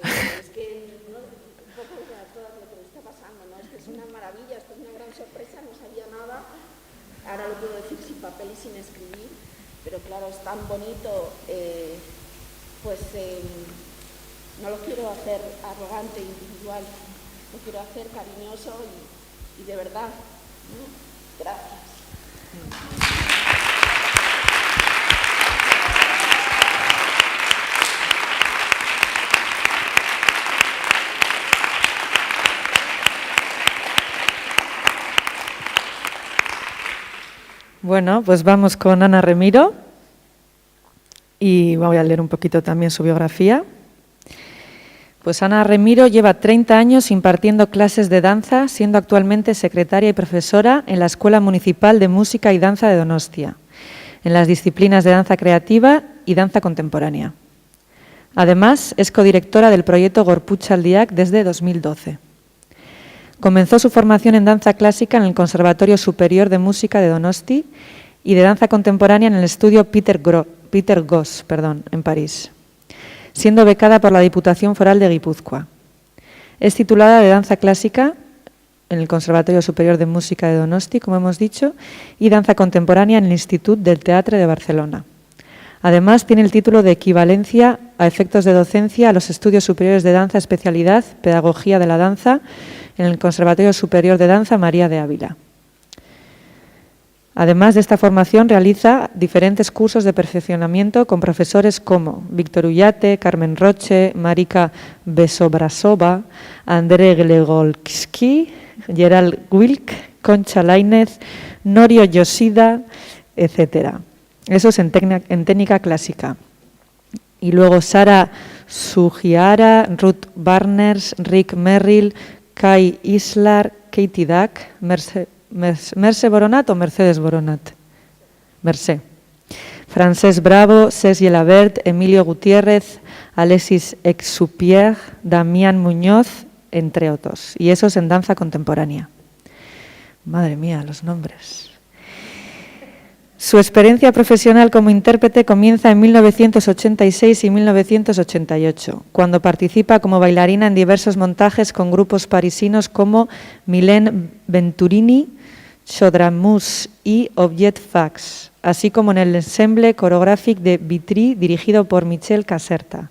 no, un poco a todo lo que está pasando, ¿no? Es que es una maravilla, esto es una gran sorpresa, no sabía nada. Ahora lo puedo decir sin papel y sin escribir, pero claro, es tan bonito, no lo quiero hacer arrogante, individual, lo quiero hacer cariñoso y de verdad, ¿no? Gracias. Bueno, pues vamos con Ana Remiro y voy a leer un poquito también su biografía. Pues Ana Remiro lleva 30 años impartiendo clases de danza, siendo actualmente secretaria y profesora en la Escuela Municipal de Música y Danza de Donostia, en las disciplinas de danza creativa y danza contemporánea. Además, es codirectora del proyecto Gorputxaldiak desde 2012. Comenzó su formación en danza clásica en el Conservatorio Superior de Música de Donosti y de danza contemporánea en el estudio Peter Goss, en París, siendo becada por la Diputación Foral de Guipúzcoa. Es titulada de danza clásica en el Conservatorio Superior de Música de Donosti, como hemos dicho, y danza contemporánea en el Institut del Teatre de Barcelona. Además, tiene el título de equivalencia a efectos de docencia a los estudios superiores de danza especialidad, Pedagogía de la Danza, en el Conservatorio Superior de Danza María de Ávila. Además de esta formación, realiza diferentes cursos de perfeccionamiento con profesores como Víctor Ullate, Carmen Roche, Marika Besobrasova, André Glegolski, Gerald Wilk, Concha Lainez, Norio Yoshida, etc. Eso es en técnica clásica. Y luego Sara Sugiara, Ruth Barners, Rick Merrill, Kai Islar, Katie Duck, Merce Boronat o Mercedes Boronat. Mercé. Francesc Bravo, Cesc Gelabert, Emilio Gutiérrez, Alexis Exupierre, Damián Muñoz, entre otros. Y eso es en danza contemporánea. Madre mía, los nombres. Su experiencia profesional como intérprete comienza en 1986 y 1988, cuando participa como bailarina en diversos montajes con grupos parisinos como Mylène Venturini, Chodramous y Objet Fax, así como en el ensemble coreográfico de Vitry dirigido por Michel Caserta.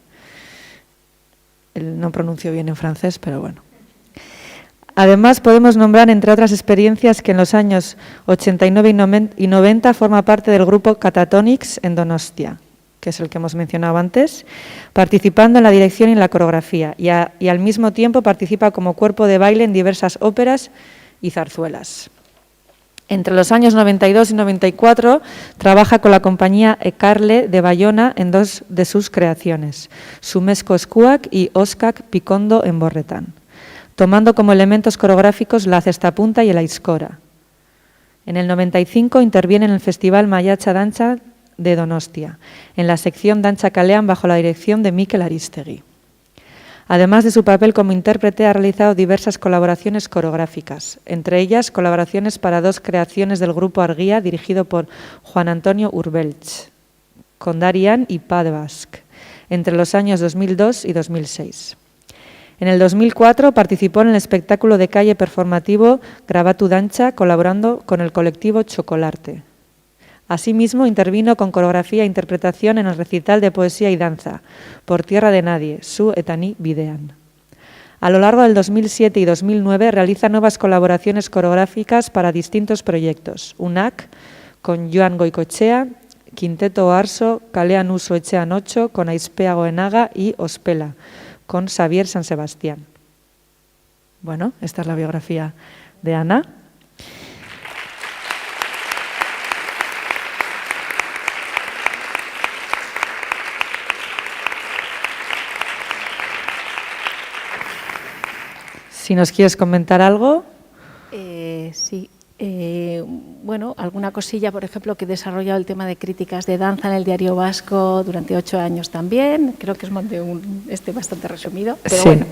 No pronuncio bien en francés, pero bueno. Además, podemos nombrar, entre otras experiencias, que en los años 89 y 90 forma parte del grupo Catatonics en Donostia, que es el que hemos mencionado antes, participando en la dirección y en la coreografía, y al mismo tiempo participa como cuerpo de baile en diversas óperas y zarzuelas. Entre los años 92 y 94 trabaja con la compañía Ekarle de Bayona en dos de sus creaciones, Sumesco Eskuak y Oskak Picondo en Borretán, tomando como elementos coreográficos la cestapunta y el aizkora. En el 95 interviene en el Festival Maiatxa Dantza de Donostia, en la sección Dantza Kalean bajo la dirección de Mikel Aristegui. Además de su papel como intérprete, ha realizado diversas colaboraciones coreográficas, entre ellas colaboraciones para dos creaciones del grupo Argia dirigido por Juan Antonio Urbelch, Kondarian y Pas de Basque, entre los años 2002 y 2006. En el 2004 participó en el espectáculo de calle performativo Grabatu Dantza, colaborando con el colectivo Chocolarte. Asimismo, intervino con coreografía e interpretación en el recital de poesía y danza, Por Tierra de Nadie, Su Etani Bidean. A lo largo del 2007 y 2009 realiza nuevas colaboraciones coreográficas para distintos proyectos, UNAC, con Joan Goicoechea, Quinteto Arso, Kalean Uso Etxean 8, con Aispea Goenaga y Ospela, con Xavier San Sebastián. Bueno, esta es la biografía de Ana. Si nos quieres comentar algo. Sí. Bueno, alguna cosilla, por ejemplo, que he desarrollado el tema de críticas de danza en el Diario Vasco durante 8 años también. Creo que es bastante resumido, pero Sí. bueno.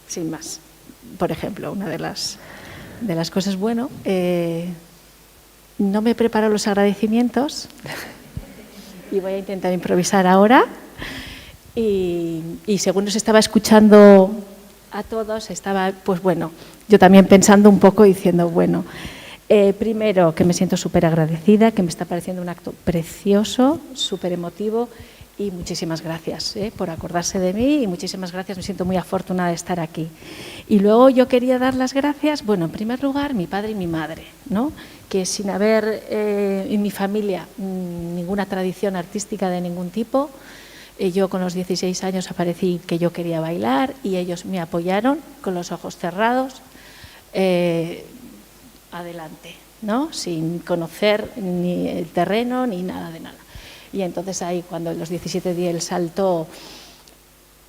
sin más. Por ejemplo, una de las cosas, bueno, no me preparo los agradecimientos y voy a intentar improvisar ahora. Y según os estaba escuchando a todos, estaba, pues bueno, yo también pensando un poco, diciendo, bueno, primero que me siento súper agradecida, que me está pareciendo un acto precioso, súper emotivo, y muchísimas gracias por acordarse de mí, y muchísimas gracias, me siento muy afortunada de estar aquí. Y luego yo quería dar las gracias, bueno, en primer lugar, mi padre y mi madre, ¿no? Que sin haber en mi familia ninguna tradición artística de ningún tipo, yo con los 16 años aparecí que yo quería bailar y ellos me apoyaron con los ojos cerrados, adelante, ¿no? Sin conocer ni el terreno ni nada de nada. Y entonces ahí cuando a los 17 di el salto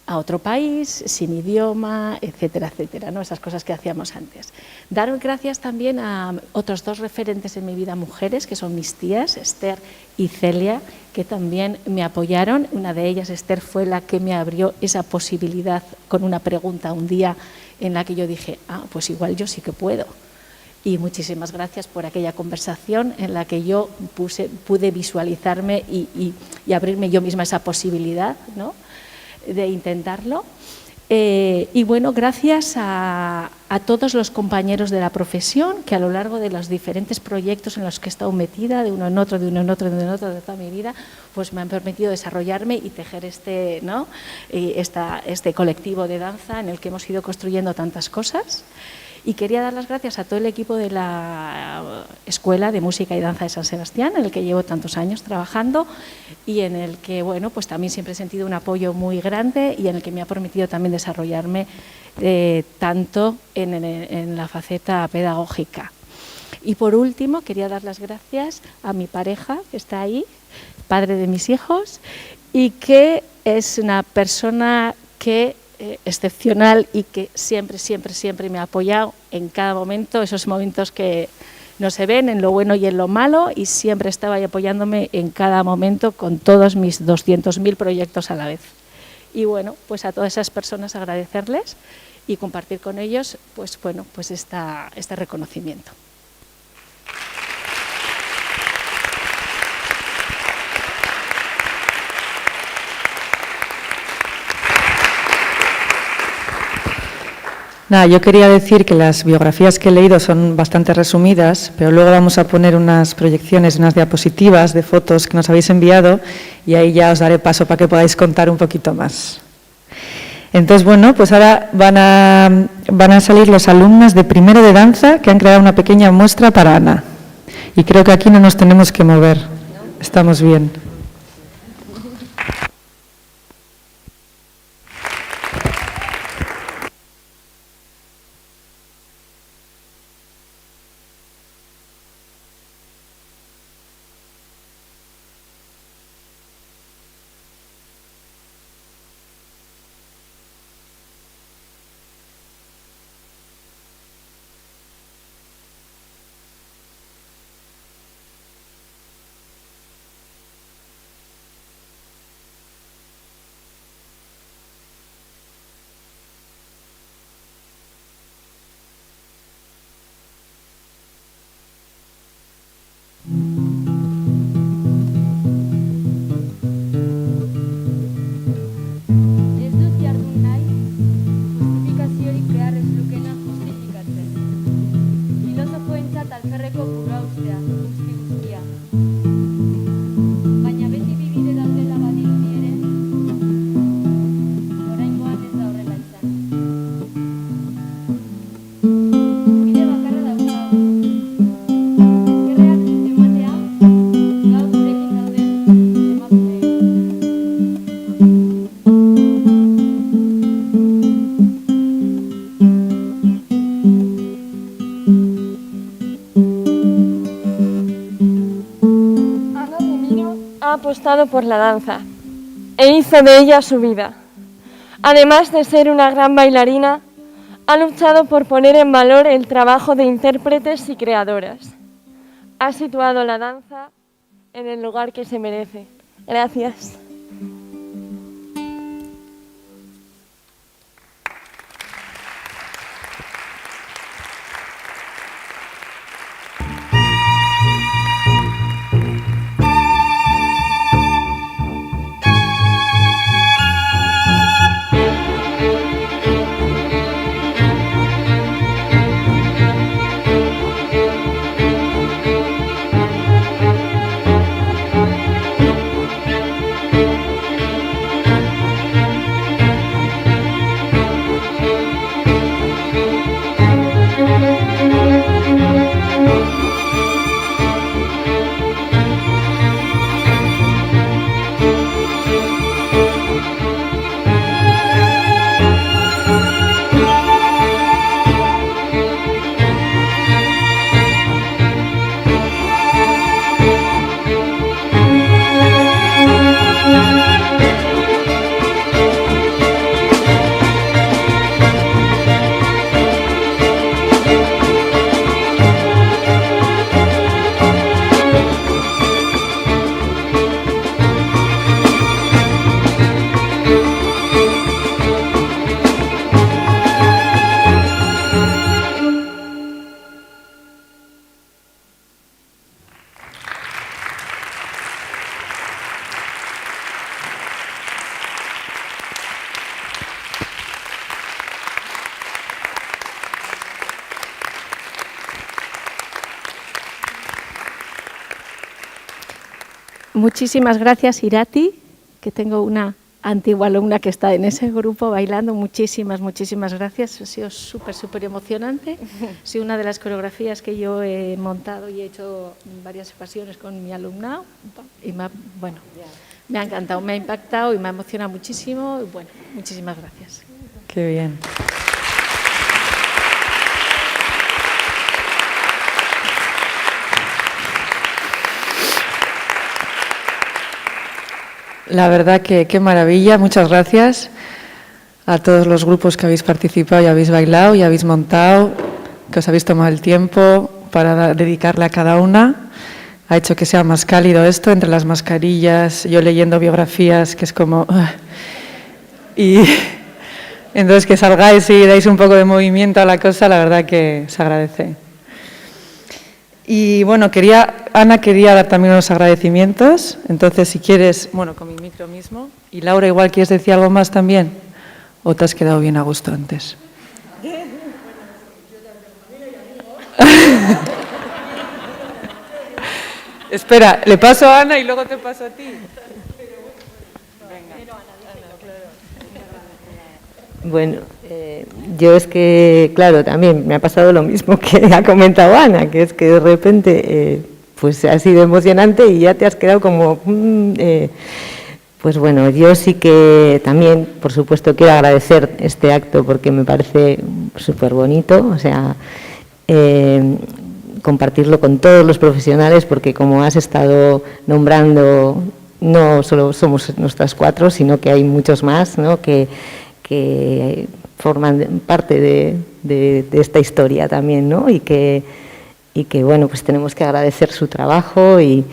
a otro país, sin idioma, etcétera, etcétera, ¿no? Esas cosas que hacíamos antes. Dar gracias también a otros dos referentes en mi vida, mujeres, que son mis tías, Esther y Celia, que también me apoyaron. Una de ellas, Esther, fue la que me abrió esa posibilidad con una pregunta un día en la que yo dije, pues igual yo sí que puedo. Y muchísimas gracias por aquella conversación en la que yo pude visualizarme y abrirme yo misma esa posibilidad, ¿no?, de intentarlo. Y bueno, gracias a todos los compañeros de la profesión que a lo largo de los diferentes proyectos en los que he estado metida, de uno en otro, de toda mi vida, pues me han permitido desarrollarme y tejer este colectivo de danza en el que hemos ido construyendo tantas cosas. Y quería dar las gracias a todo el equipo de la Escuela de Música y Danza de San Sebastián, en el que llevo tantos años trabajando y en el que, bueno, pues también siempre he sentido un apoyo muy grande y en el que me ha permitido también desarrollarme tanto en la faceta pedagógica. Y por último, quería dar las gracias a mi pareja, que está ahí, padre de mis hijos, y que es una persona que excepcional y que siempre me ha apoyado en cada momento, esos momentos que no se ven, en lo bueno y en lo malo, y siempre estaba ahí apoyándome en cada momento con todos mis 200.000 proyectos a la vez. Y bueno, pues a todas esas personas agradecerles y compartir con ellos, pues bueno, pues este reconocimiento. Nada, yo quería decir que las biografías que he leído son bastante resumidas, pero luego vamos a poner unas proyecciones, unas diapositivas de fotos que nos habéis enviado y ahí ya os daré paso para que podáis contar un poquito más. Entonces, bueno, pues ahora van a salir los alumnos de primero de danza que han creado una pequeña muestra para Ana. Y creo que aquí no nos tenemos que mover, estamos bien. Por la danza e hizo de ella su vida. Además de ser una gran bailarina, ha luchado por poner en valor el trabajo de intérpretes y creadoras. Ha situado la danza en el lugar que se merece. Gracias. Muchísimas gracias, Irati, que tengo una antigua alumna que está en ese grupo bailando. Muchísimas gracias. Ha sido súper emocionante. Ha sido una de las coreografías que yo he montado y he hecho en varias ocasiones con mi alumnado. Y me ha encantado, me ha impactado y me ha emocionado muchísimo. Y bueno, muchísimas gracias. Qué bien. La verdad que qué maravilla, muchas gracias a todos los grupos que habéis participado y habéis bailado y habéis montado, que os habéis tomado el tiempo para dedicarle a cada una. Ha hecho que sea más cálido esto, entre las mascarillas, yo leyendo biografías, que es como... Y entonces que salgáis y dais un poco de movimiento a la cosa, la verdad que se agradece. Y bueno, Ana quería dar también unos agradecimientos, entonces si quieres, bueno, con mi micro mismo. Y Laura, igual quieres decir algo más también, o te has quedado bien a gusto antes. Espera, le paso a Ana y luego te paso a ti. Bueno, yo es que, claro, también me ha pasado lo mismo que ha comentado Ana, que es que de repente pues ha sido emocionante y ya te has quedado como... pues bueno, yo sí que también, por supuesto, quiero agradecer este acto porque me parece súper bonito, o sea, compartirlo con todos los profesionales porque como has estado nombrando, no solo somos nuestras 4, sino que hay muchos más, ¿no?, que forman parte de esta historia también, ¿no? Y que bueno, pues tenemos que agradecer su trabajo y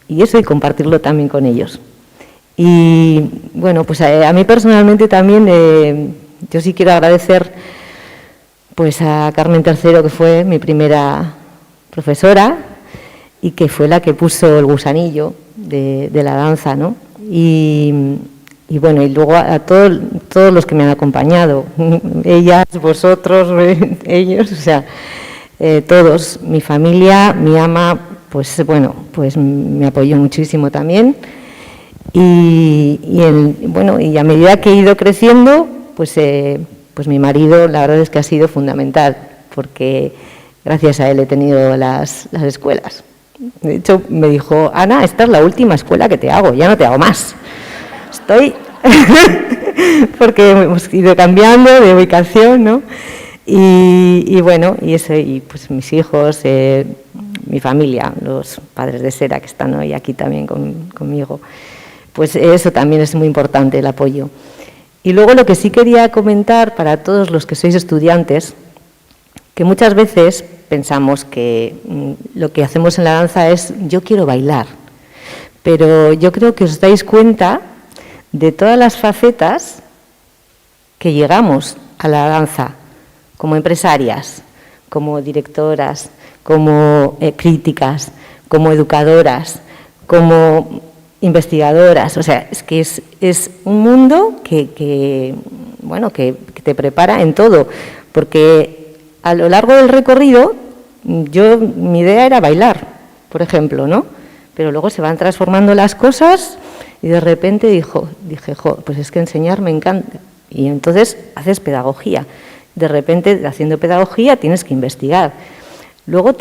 eso, y compartirlo también con ellos. Y bueno, pues a mí personalmente también, yo sí quiero agradecer pues a Carmen Tercero, que fue mi primera profesora y que fue la que puso el gusanillo de la danza, ¿no? Y bueno, y luego a todos los que me han acompañado, ellas, vosotros, ellos, o sea, todos, mi familia, mi ama, pues bueno, pues me apoyó muchísimo también. Y a medida que he ido creciendo, pues mi marido, la verdad es que ha sido fundamental, porque gracias a él he tenido las escuelas. De hecho, me dijo, Ana, esta es la última escuela que te hago, ya no te hago más. Estoy, porque hemos ido cambiando de ubicación, ¿no? Y bueno, y eso, y pues mis hijos, mi familia, los padres de Sera que están hoy aquí también conmigo, pues eso también es muy importante, el apoyo. Y luego lo que sí quería comentar para todos los que sois estudiantes, que muchas veces pensamos que lo que hacemos en la danza es yo quiero bailar, pero yo creo que os dais cuenta de todas las facetas que llegamos a la danza, como empresarias, como directoras, como críticas, como educadoras, como investigadoras. O sea, es que es un mundo que te prepara en todo, porque a lo largo del recorrido mi idea era bailar, por ejemplo, ¿no? Pero luego se van transformando las cosas y de repente dije, pues es que enseñar me encanta. Y entonces haces pedagogía. De repente, haciendo pedagogía, tienes que investigar. Luego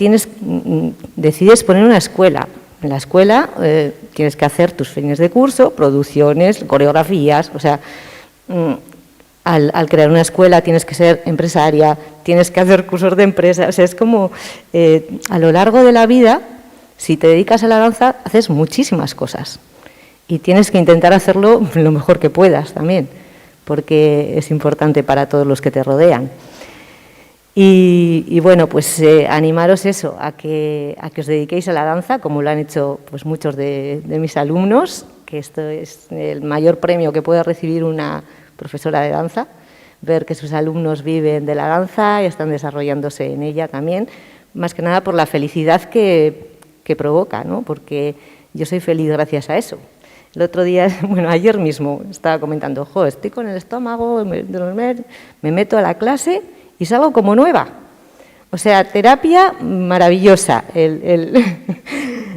decides poner una escuela. En la escuela tienes que hacer tus fines de curso, producciones, coreografías. O sea, al crear una escuela tienes que ser empresaria, tienes que hacer cursos de empresa. O sea, es como a lo largo de la vida, si te dedicas a la danza, haces muchísimas cosas. Y tienes que intentar hacerlo lo mejor que puedas también, porque es importante para todos los que te rodean. Y bueno, pues animaros eso, a que os dediquéis a la danza, como lo han hecho pues muchos de mis alumnos, que esto es el mayor premio que puede recibir una profesora de danza, ver que sus alumnos viven de la danza y están desarrollándose en ella también, más que nada por la felicidad que provoca, ¿no? Porque yo soy feliz gracias a eso. El otro día, bueno, ayer mismo estaba comentando, estoy con el estómago, me meto a la clase y salgo como nueva. O sea, terapia maravillosa.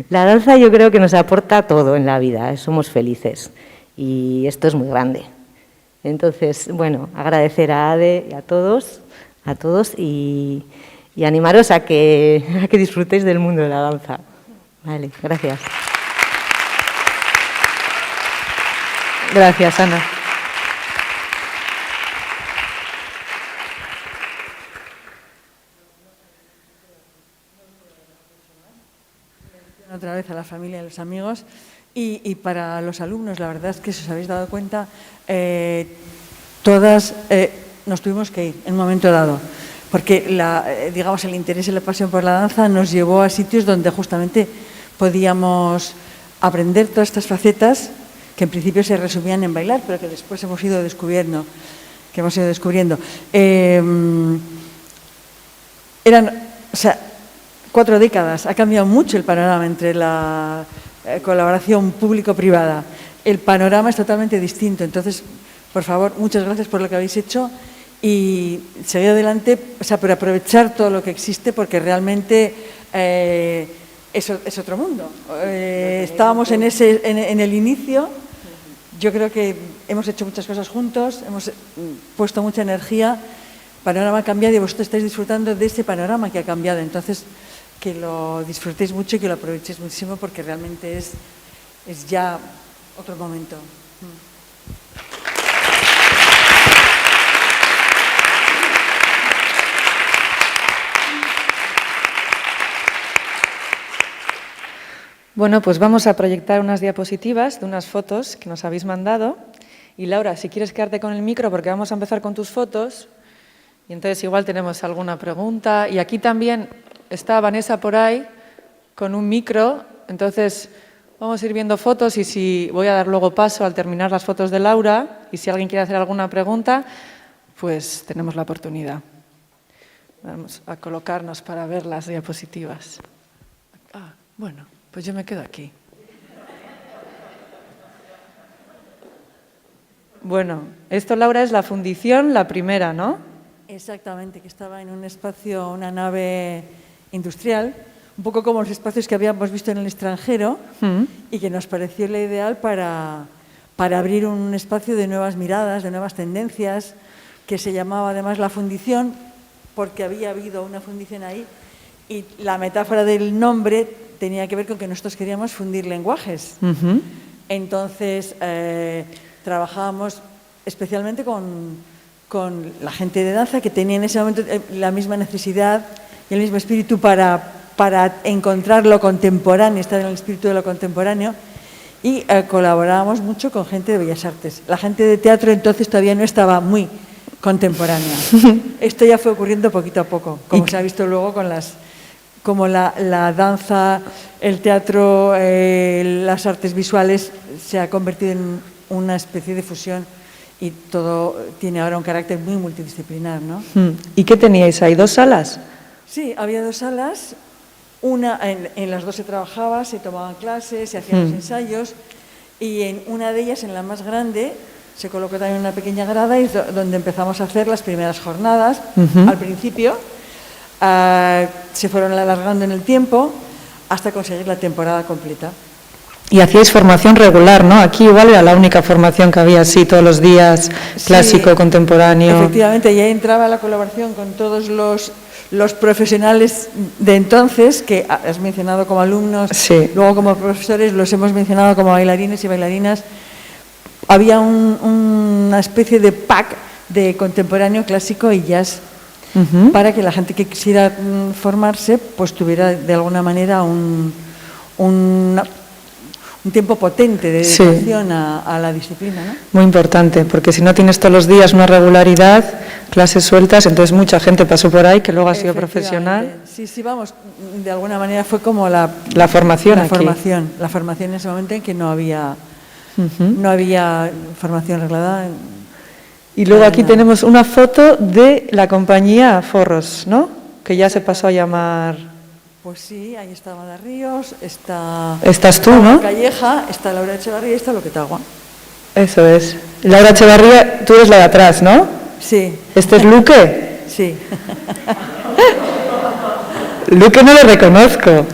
La danza yo creo que nos aporta todo en la vida, somos felices y esto es muy grande. Entonces, bueno, agradecer a Ade y a todos y animaros a que disfrutéis del mundo de la danza. Vale, gracias. Gracias, Ana. Otra vez a la familia y a los amigos y para los alumnos, la verdad es que si os habéis dado cuenta, todas nos tuvimos que ir en un momento dado, porque digamos, el interés y la pasión por la danza nos llevó a sitios donde justamente podíamos aprender todas estas facetas que en principio se resumían en bailar, pero que después hemos ido descubriendo. Eran, 4 décadas, ha cambiado mucho el panorama entre la colaboración público-privada. El panorama es totalmente distinto, entonces, por favor, muchas gracias por lo que habéis hecho y seguir adelante, pero aprovechar todo lo que existe porque realmente es otro mundo. Estábamos en el inicio, yo creo que hemos hecho muchas cosas juntos, hemos puesto mucha energía, el panorama ha cambiado y vosotros estáis disfrutando de ese panorama que ha cambiado, entonces que lo disfrutéis mucho y que lo aprovechéis muchísimo porque realmente es ya otro momento. Bueno, pues vamos a proyectar unas diapositivas de unas fotos que nos habéis mandado. Y Laura, si quieres quedarte con el micro porque vamos a empezar con tus fotos. Y entonces igual tenemos alguna pregunta. Y aquí también está Vanessa por ahí con un micro. Entonces vamos a ir viendo fotos y si voy a dar luego paso al terminar las fotos de Laura. Y si alguien quiere hacer alguna pregunta, pues tenemos la oportunidad. Vamos a colocarnos para ver las diapositivas. Bueno. Pues yo me quedo aquí. Bueno, esto, Laura, es la fundición, la primera, ¿no? Exactamente, que estaba en un espacio, una nave industrial, un poco como los espacios que habíamos visto en el extranjero y que nos pareció la ideal para abrir un espacio de nuevas miradas, de nuevas tendencias, que se llamaba además la fundición, porque había habido una fundición ahí y la metáfora del nombre tenía que ver con que nosotros queríamos fundir lenguajes. Entonces, trabajábamos especialmente con la gente de danza que tenía en ese momento la misma necesidad y el mismo espíritu para encontrar lo contemporáneo, estar en el espíritu de lo contemporáneo y colaborábamos mucho con gente de Bellas Artes. La gente de teatro entonces todavía no estaba muy contemporánea. Esto ya fue ocurriendo poquito a poco, como se ha visto luego con como la danza, el teatro, las artes visuales se ha convertido en una especie de fusión y todo tiene ahora un carácter muy multidisciplinar, ¿no? ¿Y qué teníais ahí? ¿2 salas? Sí, había 2 salas. Una, en las 2 se trabajaba, se tomaban clases, se hacían los ensayos y en una de ellas, en la más grande, se colocó también una pequeña grada y es donde empezamos a hacer las primeras jornadas. Al principio se fueron alargando en el tiempo hasta conseguir la temporada completa. Y hacíais formación regular, ¿no? Aquí igual era la única formación que había así todos los días, clásico, contemporáneo. Efectivamente, ya entraba la colaboración con todos los profesionales de entonces, que has mencionado como alumnos, luego como profesores, los hemos mencionado como bailarines y bailarinas. Había una especie de pack de contemporáneo, clásico y jazz. Para que la gente que quisiera formarse pues tuviera de alguna manera un tiempo potente de dedicación a la disciplina, ¿no? Muy importante, porque si no tienes todos los días una regularidad, clases sueltas, entonces mucha gente pasó por ahí que luego ha sido profesional. Sí, vamos, de alguna manera fue como la formación aquí. La formación en ese momento en que no había formación reglada. Y luego aquí tenemos una foto de la compañía Forros, ¿no? Que ya se pasó a llamar... Pues sí, ahí está Mada Ríos, está... Estás tú, ¿no? Calleja, está Laura Echevarría y está Luquetagua. Eso es. Laura Echevarría, tú eres la de atrás, ¿no? Sí. ¿Este es Luque? Sí. Luque no lo reconozco.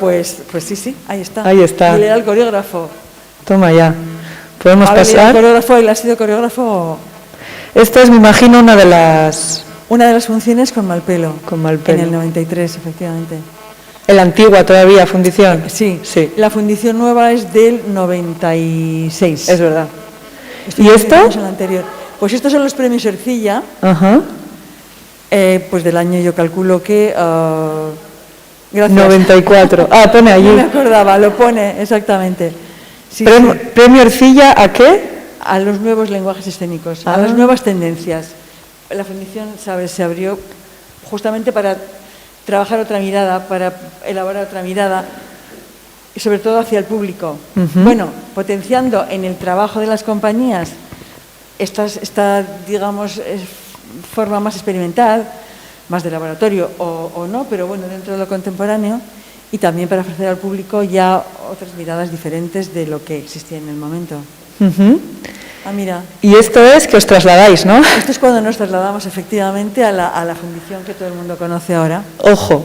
Pues sí, ahí está. Ahí está. Y él era el coreógrafo. Toma ya. ¿Podemos Él era pasar? el coreógrafo, él ha sido coreógrafo. Esta es, me imagino, una de las funciones con Malpelo. Con Malpelo. En el 93, efectivamente. ¿En la antigua todavía fundición? Sí. La fundición nueva es del 96. Es verdad. ¿Y esto? En la anterior. Pues estos son los premios Ercilla. Ajá. Pues del año, yo calculo que... gracias. 94. Ah, pone allí. No me acordaba, lo pone, exactamente. Sí, ¿Premio Ercilla a qué? A los nuevos lenguajes escénicos, a las nuevas tendencias. La fundición, ¿sabes?, se abrió justamente para trabajar otra mirada, para elaborar otra mirada, y sobre todo hacia el público. Bueno, potenciando en el trabajo de las compañías esta digamos, forma más experimental, más de laboratorio o no, pero bueno, dentro de lo contemporáneo, y también para ofrecer al público ya otras miradas diferentes de lo que existía en el momento. Mira. Y esto es que os trasladáis, ¿no? Esto es cuando nos trasladamos efectivamente a la fundición que todo el mundo conoce ahora. Ojo.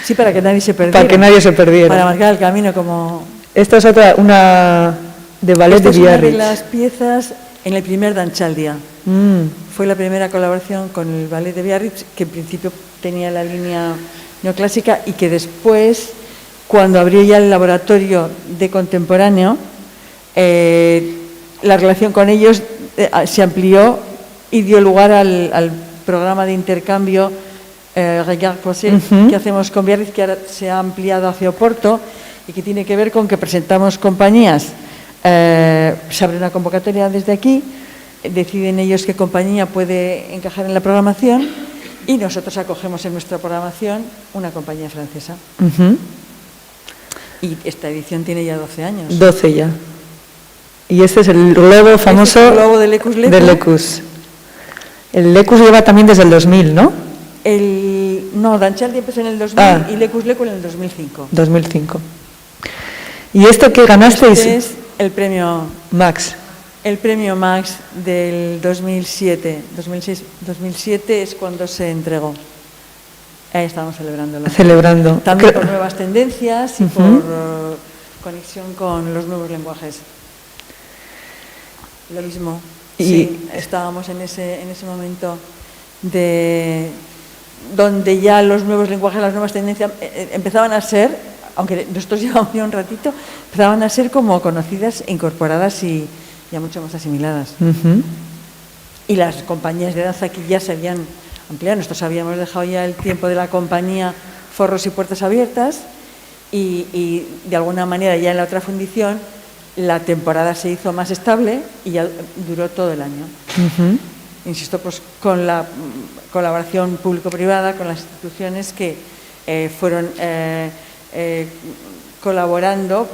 Sí, para que nadie se perdiera. Para que nadie se perdiera. Para marcar el camino como... Esta es otra, una de ballet de Biarritz. Esta es una de las piezas en el primer Danchaldia. Fue la primera colaboración con el ballet de Biarritz, que en principio tenía la línea neoclásica y que después, cuando abrió ya el laboratorio de contemporáneo, la relación con ellos se amplió y dio lugar al programa de intercambio Regard Posé, que hacemos con Biarritz, que ahora se ha ampliado hacia Oporto y que tiene que ver con que presentamos compañías. Se abre una convocatoria desde aquí, deciden ellos qué compañía puede encajar en la programación y nosotros acogemos en nuestra programación una compañía francesa. Y esta edición tiene ya 12 años. 12 ya. Y este es el globo famoso el globo de Lecus Lecu. De Lecus. El Lecus lleva también desde el 2000, ¿no? No, Danchaldia empezó en el 2000 y Lecus Lecu en el 2005. 2005. ¿Y esto que ganasteis? Este es el premio Max. El premio Max del 2007. 2007 es cuando se entregó. Ahí estamos celebrándolo. Celebrando. También por nuevas tendencias y por conexión con los nuevos lenguajes. Lo mismo. Sí, estábamos en ese momento donde ya los nuevos lenguajes, las nuevas tendencias empezaban a ser, aunque nosotros llevamos ya un ratito, empezaban a ser como conocidas, incorporadas y ya mucho más asimiladas. Y las compañías de danza que ya se habían ampliado, nosotros habíamos dejado ya el tiempo de la compañía Forros y Puertas Abiertas y de alguna manera ya en la otra fundición la temporada se hizo más estable y ya duró todo el año. Insisto, pues con la colaboración público-privada, con las instituciones que fueron colaborando.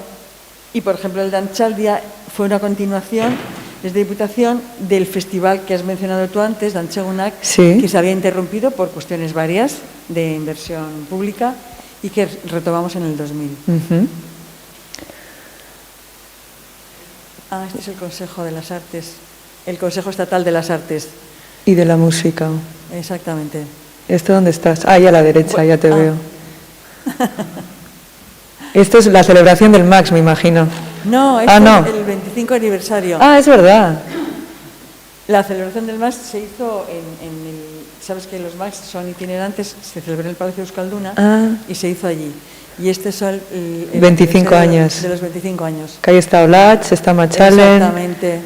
Y, por ejemplo, el Danchaldia fue una continuación desde Diputación del festival que has mencionado tú antes, Dantxegunak, que se había interrumpido por cuestiones varias de inversión pública y que retomamos en el 2000. Este es el Consejo de las Artes, el Consejo Estatal de las Artes. Y de la música. Exactamente. ¿Esto dónde estás? Ahí a la derecha, ya te veo. Esto es la celebración del Max, me imagino. No, es el 25 aniversario. Es verdad. La celebración del Max se hizo en el... Sabes que los Max son itinerantes, se celebró en el Palacio de Euskalduna y se hizo allí. Y este es el 25 años. De los 25 años. Que ahí está Olatz, está Machalen. Exactamente.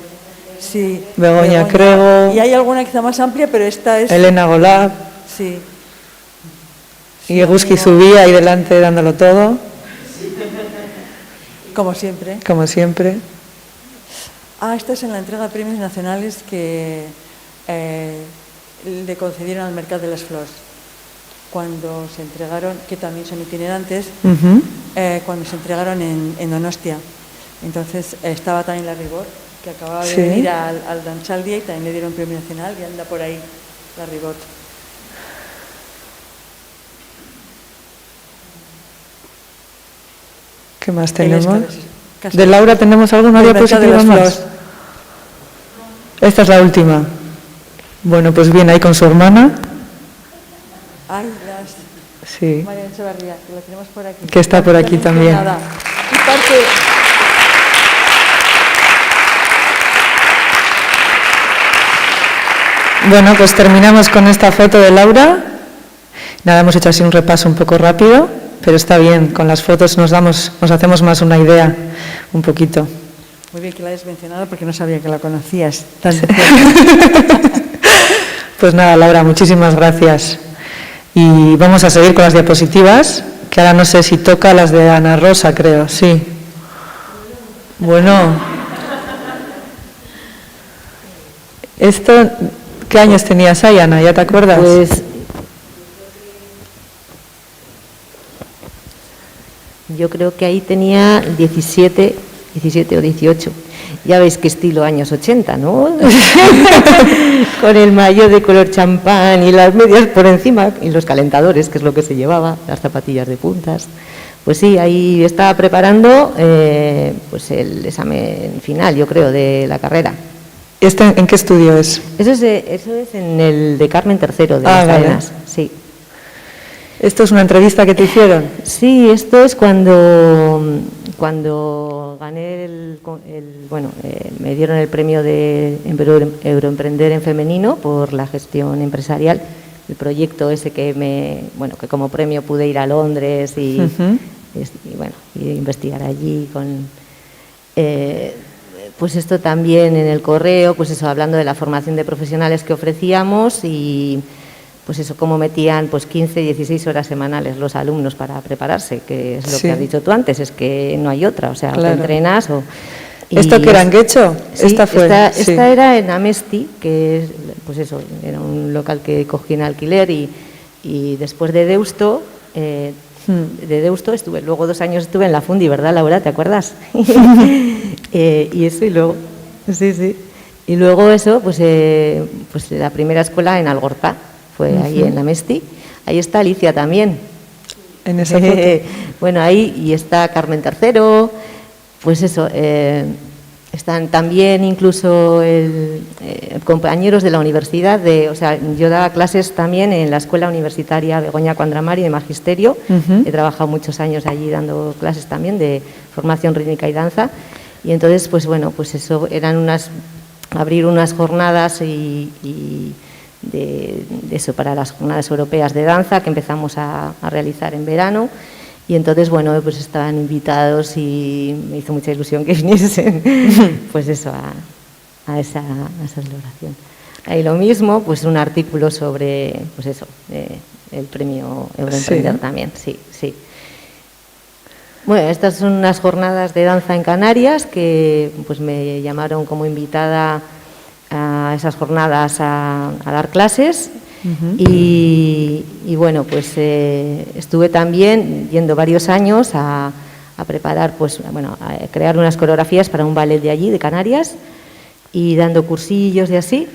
Sí. Begoña Crego. Y hay alguna quizá más amplia, pero esta es... Elena Golab. Sí. Y Eguski Zubía ahí delante dándolo todo. Como siempre. Como siempre. Esta es en la entrega de premios nacionales que le concedieron al Mercat de les Flors. Cuando se entregaron, que también son itinerantes, cuando se entregaron en Donostia. Entonces estaba también la Ribot, que acababa de venir al Danchaldia y también le dieron premio nacional y anda por ahí la Ribot. ¿Qué más tenemos? ¿De Laura tenemos alguna diapositiva más? Esta es la última. Bueno, pues bien, ahí con su hermana. Sí. María Echevarría, que la tenemos por aquí. Que está por aquí también. Nada. Y parte... Bueno, pues terminamos con esta foto de Laura. Nada, hemos hecho así un repaso un poco rápido, pero está bien, con las fotos nos hacemos más una idea, un poquito. Muy bien que la hayas mencionado porque no sabía que la conocías. Pues nada, Laura, muchísimas gracias. Y vamos a seguir con las diapositivas, que ahora no sé si toca las de Ana Rosa, creo, sí. Bueno. Esto, ¿qué años tenías ahí, Ana? ¿Ya te acuerdas? Pues yo creo que ahí tenía 17 o 18. Ya veis qué estilo años 80, ¿no? Con el maillot de color champán y las medias por encima y los calentadores, que es lo que se llevaba, las zapatillas de puntas. Pues sí, ahí estaba preparando pues el examen final, yo creo, de la carrera. ¿Este en qué estudio es? Eso es en el de Carmen III de las Cadenas, sí. ¿Esto es una entrevista que te hicieron? Sí, esto es cuando gané me dieron el premio de Euroemprender en Femenino por la gestión empresarial, el proyecto ese que como premio pude ir a Londres y investigar allí con... pues esto también en el correo, pues eso, hablando de la formación de profesionales que ofrecíamos y pues eso, cómo metían pues 15, 16 horas semanales los alumnos para prepararse, que es lo que has dicho tú antes, es que no hay otra, o sea, te entrenas o... ¿Esto que era en Guecho? Sí, esta era en Amesti, que es, pues eso, era un local que cogí en alquiler y después de Deusto... estuve, luego 2 años estuve en la Fundi, ¿verdad, Laura? ¿Te acuerdas? Y eso, y luego, sí. Y luego eso, pues la primera escuela en Algorta, fue ahí en la Mesti. Ahí está Alicia también. En esa foto. Bueno, ahí, y está Carmen III, pues eso, están también incluso compañeros de la universidad, o sea, yo daba clases también en la Escuela Universitaria Begoña Cuandramari de Magisterio, he trabajado muchos años allí dando clases también de formación rítmica y danza, y entonces, pues bueno, pues eso, eran abrir unas jornadas de eso para las jornadas europeas de danza que empezamos a realizar en verano. Y entonces, bueno, pues estaban invitados y me hizo mucha ilusión que viniesen, pues eso, a esa celebración. Ahí lo mismo, pues un artículo sobre, pues eso, el premio Euroemprender también, sí. Bueno, estas son unas jornadas de danza en Canarias que pues me llamaron como invitada a esas jornadas a dar clases. Y bueno, pues estuve también yendo varios años a preparar, pues bueno, a crear unas coreografías para un ballet de allí, de Canarias, y dando cursillos y así.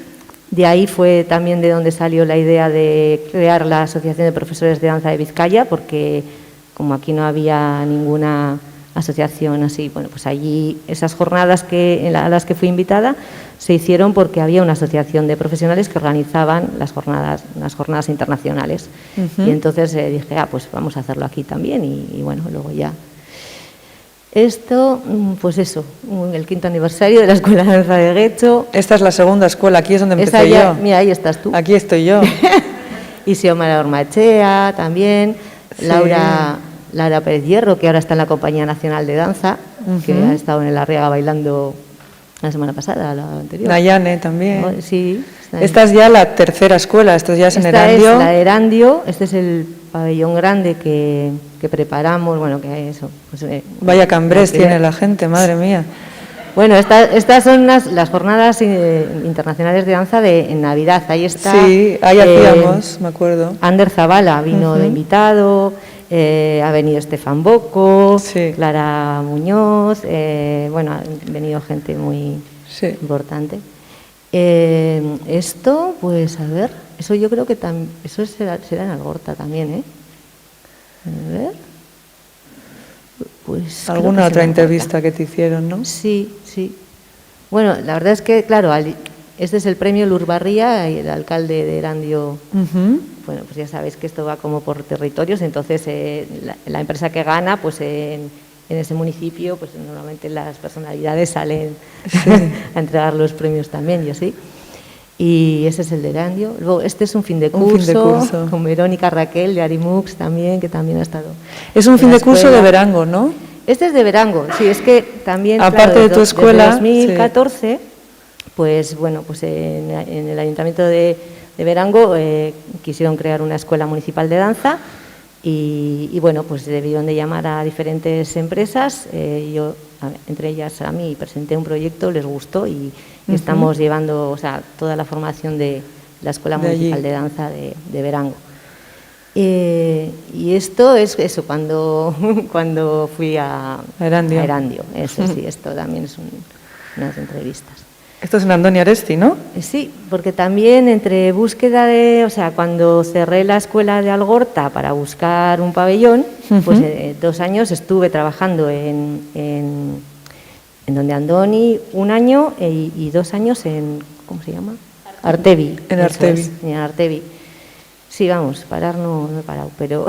De ahí fue también de donde salió la idea de crear la Asociación de Profesores de Danza de Vizcaya, porque como aquí no había ninguna asociación así, bueno, pues allí esas jornadas a las que fui invitada se hicieron porque había una asociación de profesionales que organizaban las jornadas internacionales. Y entonces dije, pues vamos a hacerlo aquí también y bueno, luego ya. Esto, pues eso, el 5º aniversario de la Escuela de Danza de Guecho. Esta es la segunda escuela, aquí es donde empecé yo. Mira, ahí estás tú. Aquí estoy yo. Y Xiomara Ormachea también, sí. Laura Pérez Hierro, que ahora está en la Compañía Nacional de Danza, que ha estado en el Arriaga bailando la semana pasada, la anterior. Nayane también. Sí. Esta es ya la tercera escuela, esto ya es en Erandio. Esta es la Erandio, este es el pabellón grande que preparamos, bueno, que eso. Pues, vaya cambrés tiene la gente, madre mía. Bueno, estas son las jornadas internacionales de danza en Navidad, ahí está. Sí, ahí hacíamos, me acuerdo. Ander Zavala vino de invitado. Ha venido Estefan Boco, Clara Muñoz, bueno, ha venido gente muy importante. Esto, pues a ver, eso yo creo que eso será en Algorta también, ¿eh? A ver. Pues alguna otra entrevista que te hicieron, ¿no? Sí. Bueno, la verdad es que, claro, Este es el premio Lurbarría y el alcalde de Erandio. Bueno, pues ya sabéis que esto va como por territorios, entonces la empresa que gana, pues en ese municipio, pues normalmente las personalidades salen a entregar los premios también, y así. Y ese es el de Erandio. Luego, este es un fin de curso, con Verónica Raquel de Arimux también, que también ha estado. Es un fin de curso de Verango, ¿no? Este es de Verango, sí, es que también, aparte claro, de tu escuela, desde 2014, pues bueno, pues en el Ayuntamiento de Verango quisieron crear una escuela municipal de danza y bueno, pues debieron de llamar a diferentes empresas, yo entre ellas a mí presenté un proyecto, les gustó y estamos llevando, o sea, toda la formación de la Escuela Municipal de Danza de Verango. Y esto es eso, cuando fui a Erandio. Eso sí, esto también es unas entrevistas. Esto es en Andoni Aresti, ¿no? Sí, porque también entre búsqueda o sea, cuando cerré la escuela de Algorta para buscar un pabellón, pues 2 años estuve trabajando en donde Andoni, 1 año y 2 años en, ¿cómo se llama? Artevi. En Artevi. En Artevi. Sí, vamos, parar no he parado, pero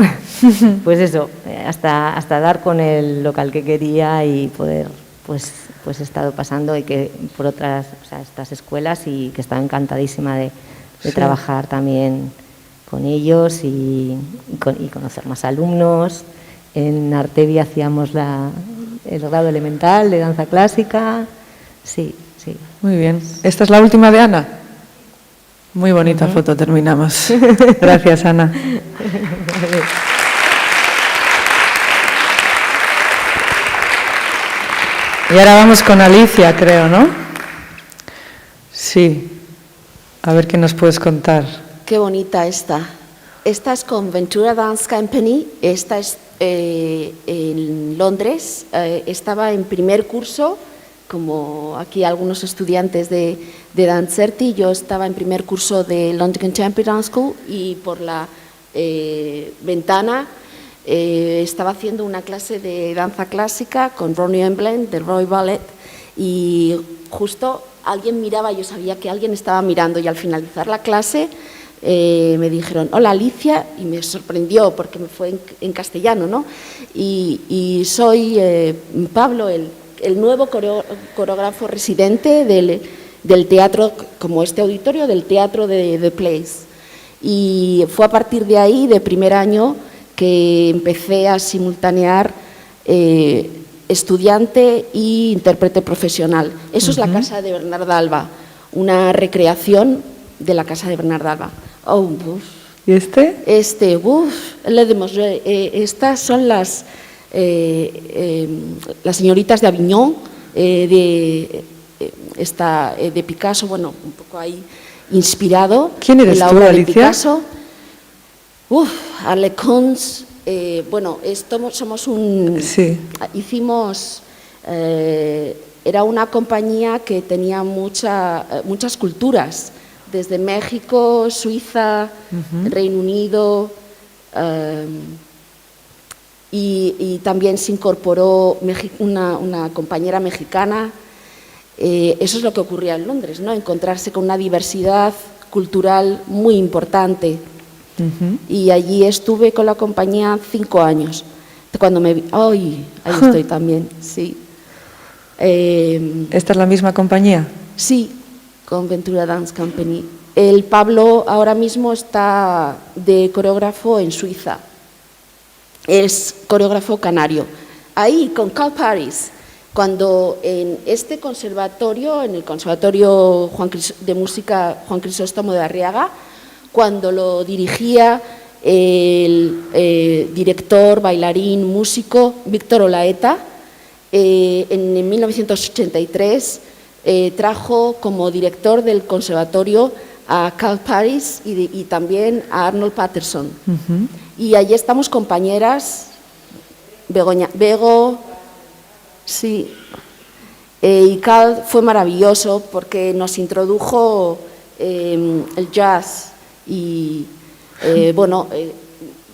pues eso, hasta dar con el local que quería y poder, pues he estado pasando y que por otras, o sea, estas escuelas y que estaba encantadísima de trabajar también con ellos y conocer más alumnos. En Artevi hacíamos el grado elemental de danza clásica, sí. Muy bien. ¿Esta es la última de Ana? Muy bonita foto, terminamos. Gracias, Ana. Y ahora vamos con Alicia, creo, ¿no? Sí. A ver qué nos puedes contar. Qué bonita esta. Esta es con Ventura Dance Company. Esta es en Londres. Estaba en primer curso, como aquí algunos estudiantes de Dancerti. Yo estaba en primer curso de London Contemporary Dance School y por la ventana estaba haciendo una clase de danza clásica con Ronnie Emblem del Royal Ballet y justo alguien miraba, yo sabía que alguien estaba mirando y al finalizar la clase me dijeron, hola Alicia, y me sorprendió porque me fue en castellano, ¿no? Y soy Pablo, el nuevo coreógrafo residente del teatro, como este auditorio, del teatro de The Place. Y fue a partir de ahí, de primer año, que empecé a simultanear estudiante e intérprete profesional. Eso es la casa de Bernarda Alba, una recreación de la casa de Bernarda Alba. Oh, ¿Y este? Estas son las señoritas de Aviñón, de Picasso, bueno, un poco ahí inspirado. ¿Quién eres en la tú, obra Alicia? de Picasso. Arlequins, bueno, somos un... Sí. Hicimos... era una compañía que tenía muchas culturas, desde México, Suiza, Reino Unido, y también se incorporó una compañera mexicana. Eso es lo que ocurría en Londres, ¿no? Encontrarse con una diversidad cultural muy importante. Y allí estuve con la compañía 5 años. Cuando me vi, ahí estoy también, sí. ¿Esta es la misma compañía? Sí, con Ventura Dance Company. El Pablo ahora mismo está de coreógrafo en Suiza. Es coreógrafo canario. Ahí, con Carl Paris, cuando en este conservatorio, en el Conservatorio de Música Juan Crisóstomo de Arriaga, cuando lo dirigía el director, bailarín, músico Víctor Olaeta, en 1983 trajo como director del conservatorio a Carl Paris y también a Arnold Patterson. Y allí estamos compañeras, Bego, sí. Y Carl fue maravilloso porque nos introdujo el jazz y, bueno,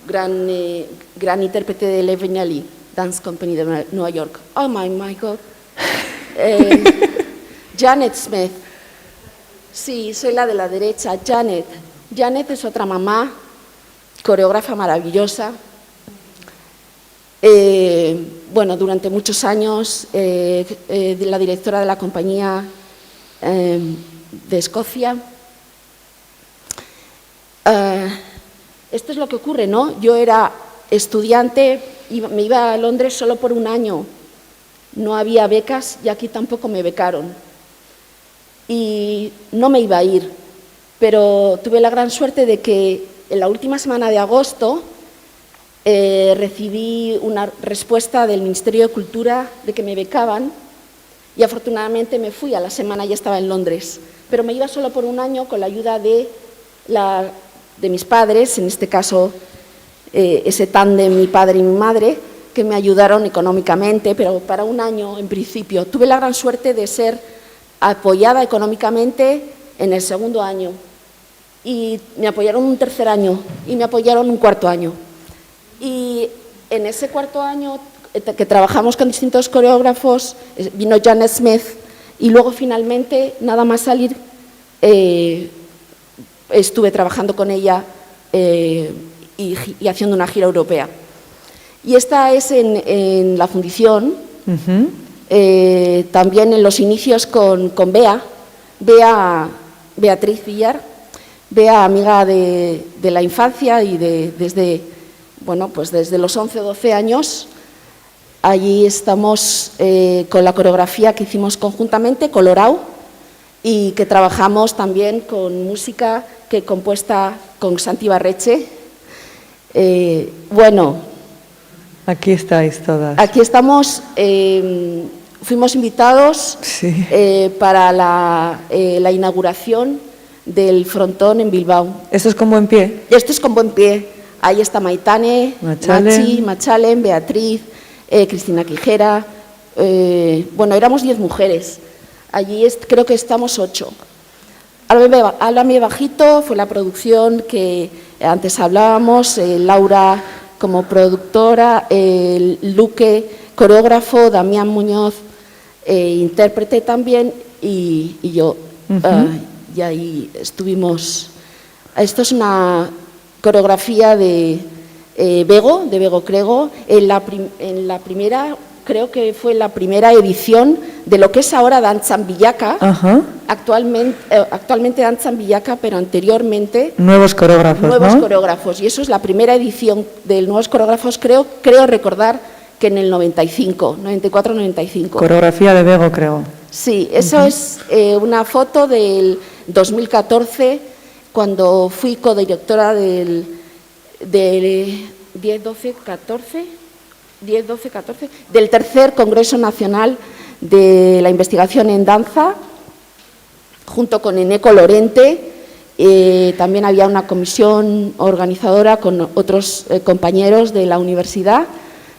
gran intérprete de Le Vignali Dance Company de Nueva York. Oh my God. Janet Smith. Sí, soy la de la derecha, Janet. Janet es otra mamá, coreógrafa maravillosa. Bueno, durante muchos años la directora de la compañía de Escocia. Esto es lo que ocurre, ¿no? Yo era estudiante, me iba a Londres solo por un año. No había becas y aquí tampoco me becaron. Y no me iba a ir, pero tuve la gran suerte de que en la última semana de agosto recibí una respuesta del Ministerio de Cultura de que me becaban y afortunadamente me fui, a la semana ya estaba en Londres. Pero me iba solo por un año con la ayuda de mis padres, en este caso ese tándem, mi padre y mi madre, que me ayudaron económicamente, pero para un año en principio. Tuve la gran suerte de ser apoyada económicamente en el segundo año y me apoyaron un tercer año y me apoyaron un cuarto año. Y en ese cuarto año que trabajamos con distintos coreógrafos, vino Janet Smith y luego finalmente, nada más salir, estuve trabajando con ella y haciendo una gira europea. Y esta es en la fundición, también en los inicios con Beatriz Villar, Bea amiga de la infancia y desde los 11 o 12 años. Allí estamos con la coreografía que hicimos conjuntamente, Colorao, y que trabajamos también con música que compuesta con Santi Barreche. Aquí estáis todas. Aquí estamos, fuimos invitados para la inauguración del frontón en Bilbao. ¿Esto es con buen pie? Esto es con buen pie. Ahí está Maitane, Machalen, Beatriz, Cristina Quijera. Éramos 10 mujeres. Allí creo que estamos 8. Háblame bajito fue la producción que antes hablábamos, Laura como productora, Luque, coreógrafo, Damián Muñoz, intérprete también, y yo. Y ahí estuvimos. Esto es una coreografía de Bego Crego, en la primera, creo que fue la primera edición de lo que es ahora Dantzan Bilaka. Actualmente Dantzan Bilaka, pero anteriormente nuevos coreógrafos, coreógrafos, y eso es la primera edición de Nuevos Coreógrafos, creo recordar que en el 94-95. Coreografía de Bego Crego. Sí, eso es una foto del 2014, cuando fui codirectora del 10-12-14, del tercer Congreso Nacional de la Investigación en Danza, junto con Eneco Lorente. También había una comisión organizadora con otros compañeros de la Universidad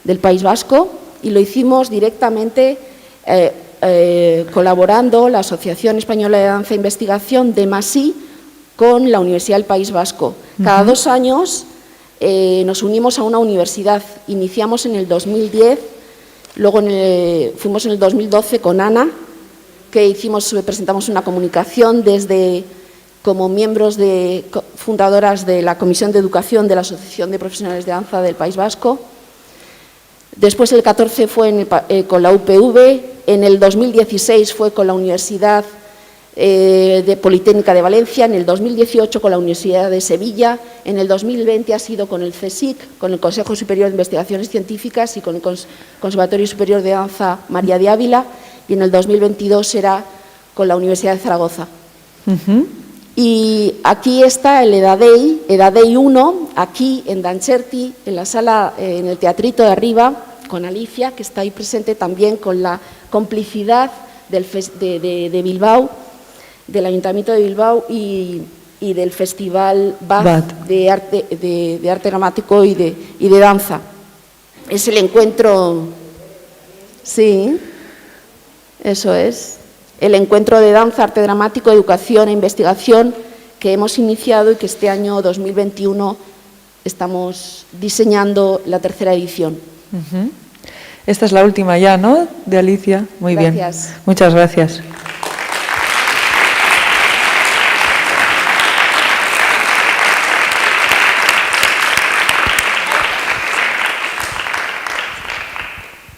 del País Vasco, y lo hicimos directamente colaborando la Asociación Española de Danza e Investigación de Masí con la Universidad del País Vasco. Cada 2 años nos unimos a una universidad. Iniciamos en el 2010, luego fuimos en el 2012 con Ana, que presentamos una comunicación como miembros fundadoras de la Comisión de Educación de la Asociación de Profesionales de Danza del País Vasco. Después el 14 fue con la UPV, en el 2016 fue con la Universidad de Politécnica de Valencia, en el 2018 con la Universidad de Sevilla, en el 2020 ha sido con el CSIC, con el Consejo Superior de Investigaciones Científicas y con el Conservatorio Superior de Danza María de Ávila, y en el 2022 será con la Universidad de Zaragoza. Y aquí está el Edadei 1, aquí en Dancherti, en la sala, en el teatrito de arriba, con Alicia, que está ahí presente también con la complicidad de Bilbao, del Ayuntamiento de Bilbao y del Festival BAT de arte dramático y de danza. Es el encuentro, sí, eso es, el encuentro de danza, arte dramático, educación e investigación que hemos iniciado y que este año 2021 estamos diseñando la 3ª edición. Esta es la última ya, ¿no?, de Alicia. Muy bien. Gracias. Muchas gracias.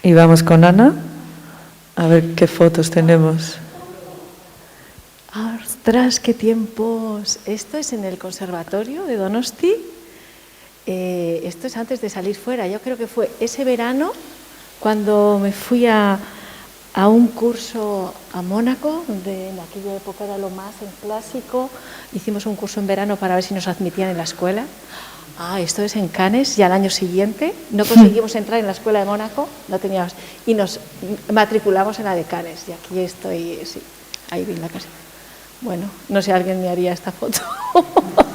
Y vamos con Ana, a ver qué fotos tenemos. ¡Ostras, qué tiempos! Esto es en el Conservatorio de Donosti. Esto es antes de salir fuera. Yo creo que fue ese verano cuando me fui a un curso a Mónaco, donde en aquella época era lo más en clásico. Hicimos un curso en verano para ver si nos admitían en la escuela. Esto es en Cannes, ya al año siguiente. No conseguimos entrar en la escuela de Mónaco, no teníamos, y nos matriculamos en la de Cannes. Y aquí estoy, sí, ahí vi la casa. Bueno, no sé si alguien me haría esta foto.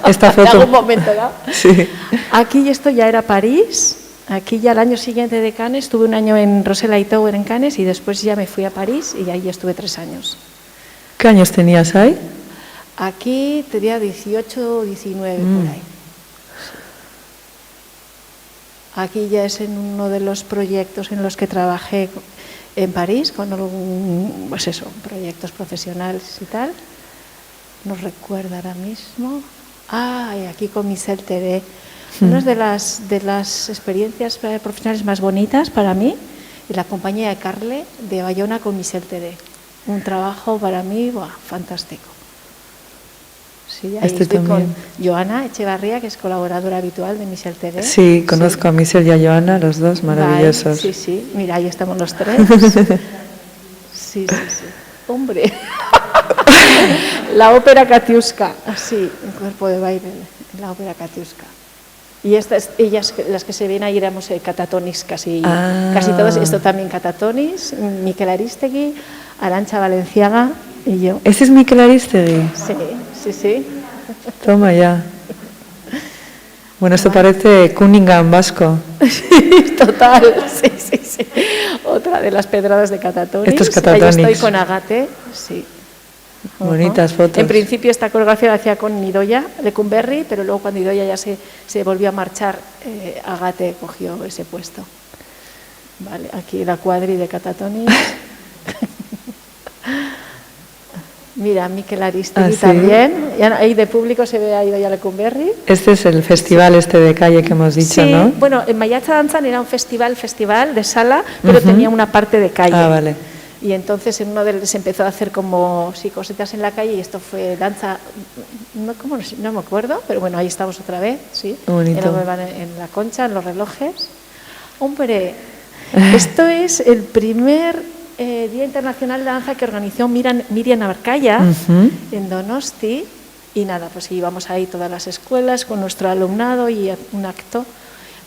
Esta foto. En algún momento, ¿no? Sí. Aquí esto ya era París. Aquí ya el año siguiente de Cannes, estuve un año en Rosella y Tower en Cannes y después ya me fui a París y ahí estuve 3 años. ¿Qué años tenías ahí? Aquí tenía 18 o 19 por ahí. Aquí ya es en uno de los proyectos en los que trabajé en París, con pues eso, proyectos profesionales y tal. No recuerdo ahora mismo. Y aquí con Michel Teré. Una de las experiencias profesionales más bonitas para mí es la compañía de Carle de Bayona con Michel Teré. Un trabajo para mí fantástico. Sí, ahí estoy también con Joana Echevarría, que es colaboradora habitual de Michel Teré. Sí, conozco a Michel y a Joana, los dos maravillosos. Sí, sí, mira, ahí estamos los 3. Sí. Hombre. La ópera Katiuska, así, un cuerpo de baile, la ópera Katiuska. Y ellas, las que se ven ahí, éramos Catatonics casi todas. Esto también Catatonics, Miquel Aristegui, Arantxa Valenciaga y yo. ¿Ese es Miquel Aristegui? Sí. Toma ya. Bueno, esto parece Cunningham vasco. Sí, total, sí. Otra de las pedradas de Catatonics. Esto es Catatonics. Ahí estoy con Agate, sí. Bonitas fotos. En principio esta coreografía la hacía con Idoia Lecumberri, pero luego cuando Idoia ya se volvió a marchar, Agate cogió ese puesto. Vale, aquí la cuadri de Catatonics. Mira, Miquel Aristegui también. Ahí de público se ve a Idoia Lecumberri. Este es el festival de calle que hemos dicho, ¿no? Sí, bueno, en Maiatza Danzan era un festival de sala, pero tenía una parte de calle. Vale. Y entonces en uno de ellos se empezó a hacer como cositas en la calle y esto fue danza, no me acuerdo, pero bueno, ahí estamos otra vez, sí. Bonito. En la concha, en los relojes. Hombre, esto es el primer Día Internacional de Danza que organizó Miriam Abarcaya en Donosti. Y nada, pues íbamos ahí todas las escuelas con nuestro alumnado y un acto.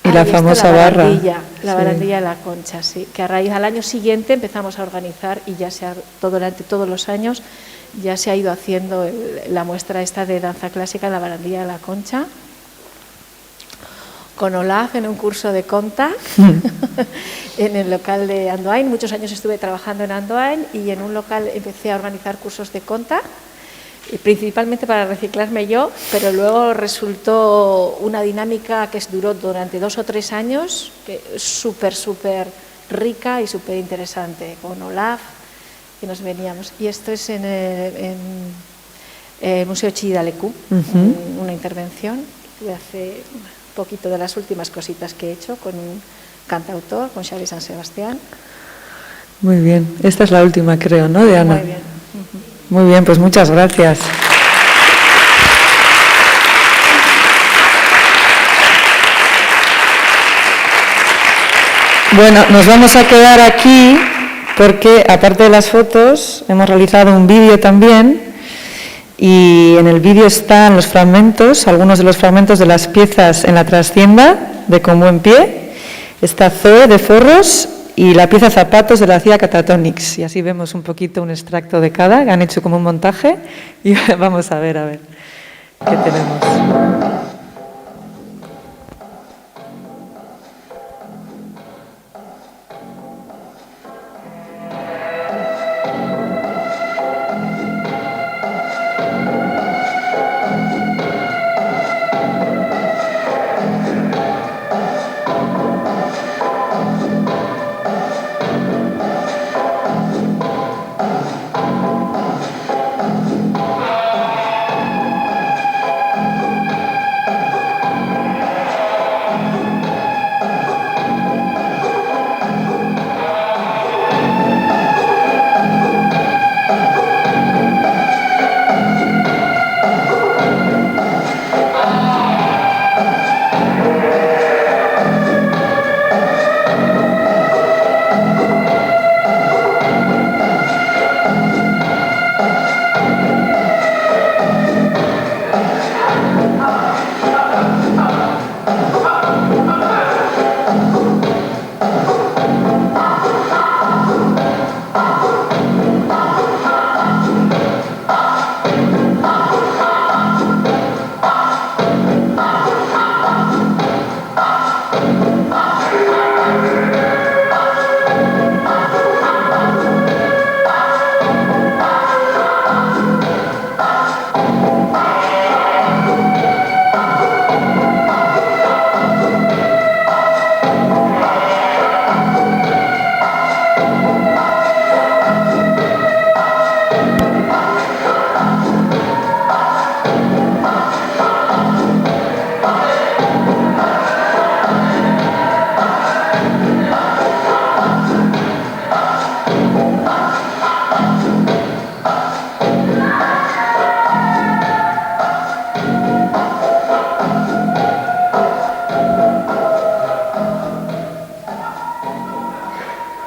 Y la famosa barra. La barandilla de la Concha, sí. Que a raíz al año siguiente empezamos a organizar y ya durante todos los años ya se ha ido haciendo la muestra esta de danza clásica en la barandilla de la Concha. Con Olaf en un curso de conta en el local de Andoain. Muchos años estuve trabajando en Andoain y en un local empecé a organizar cursos de conta. Principalmente para reciclarme yo, pero luego resultó una dinámica que duró durante 2 o 3 años, súper rica y súper interesante, con Olaf, que nos veníamos. Y esto es en el Museo Chillida-Leku, una intervención que hace un poquito de las últimas cositas que he hecho con un cantautor, con Xavi San Sebastián. Muy bien, esta es la última, creo, ¿no?, de Ana. Muy bien. Muy bien, pues muchas gracias. Bueno, nos vamos a quedar aquí porque, aparte de las fotos, hemos realizado un vídeo también y en el vídeo están los fragmentos, algunos de los fragmentos de las piezas en la trastienda de Con Buen Pie. Está Zoe de Forros y la pieza Zapatos de la CIA Catatonics. Y así vemos un poquito un extracto de cada, que han hecho como un montaje. Y vamos a ver qué tenemos.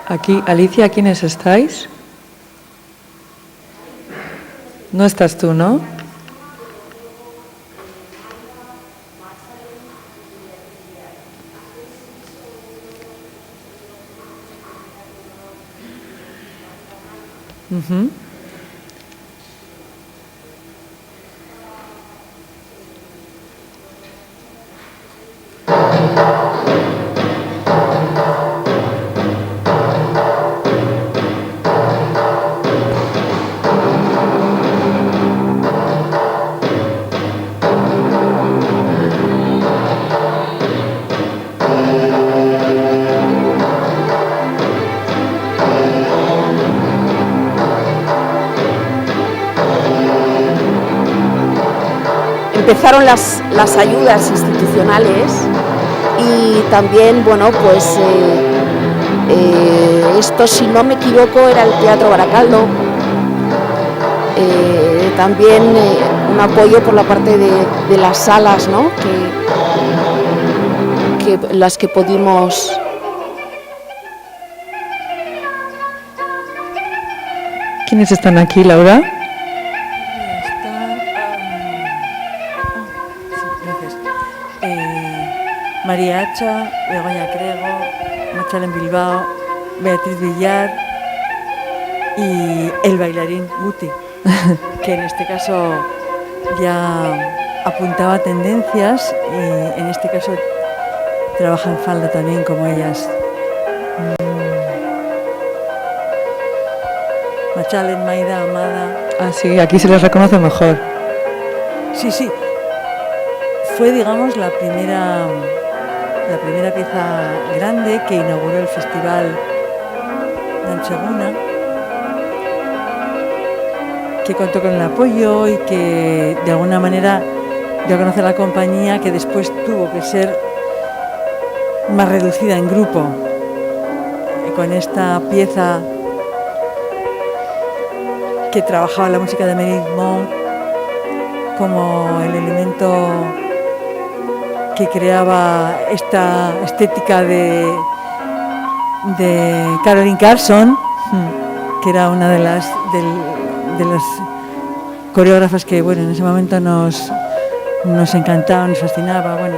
Aquí, Alicia, ¿quiénes estáis? No estás tú, ¿no? Ujú. Empezaron las ayudas institucionales y también, bueno, pues esto, si no me equivoco, era el Teatro Baracaldo. También un apoyo por la parte de las salas, ¿no? Las que pudimos. ¿Quiénes están aquí, Laura? María Hacha, Begoña Crego, Machalen Bilbao, Beatriz Villar y el bailarín Guti, que en este caso ya apuntaba tendencias y en este caso trabaja en falda también como ellas. Machalen, Maida, Amada. Ah, sí, aquí se les reconoce mejor. Sí, sí. Fue, digamos, la primera pieza grande que inauguró el Festival de Ancheguna, que contó con el apoyo y que de alguna manera dio a conocer a la compañía, que después tuvo que ser más reducida en grupo. Y con esta pieza que trabajaba la música de Meredith Monk como el elemento que creaba esta estética de Caroline Carson, que era una de las coreógrafas que, bueno, en ese momento nos encantaba, nos fascinaba, bueno.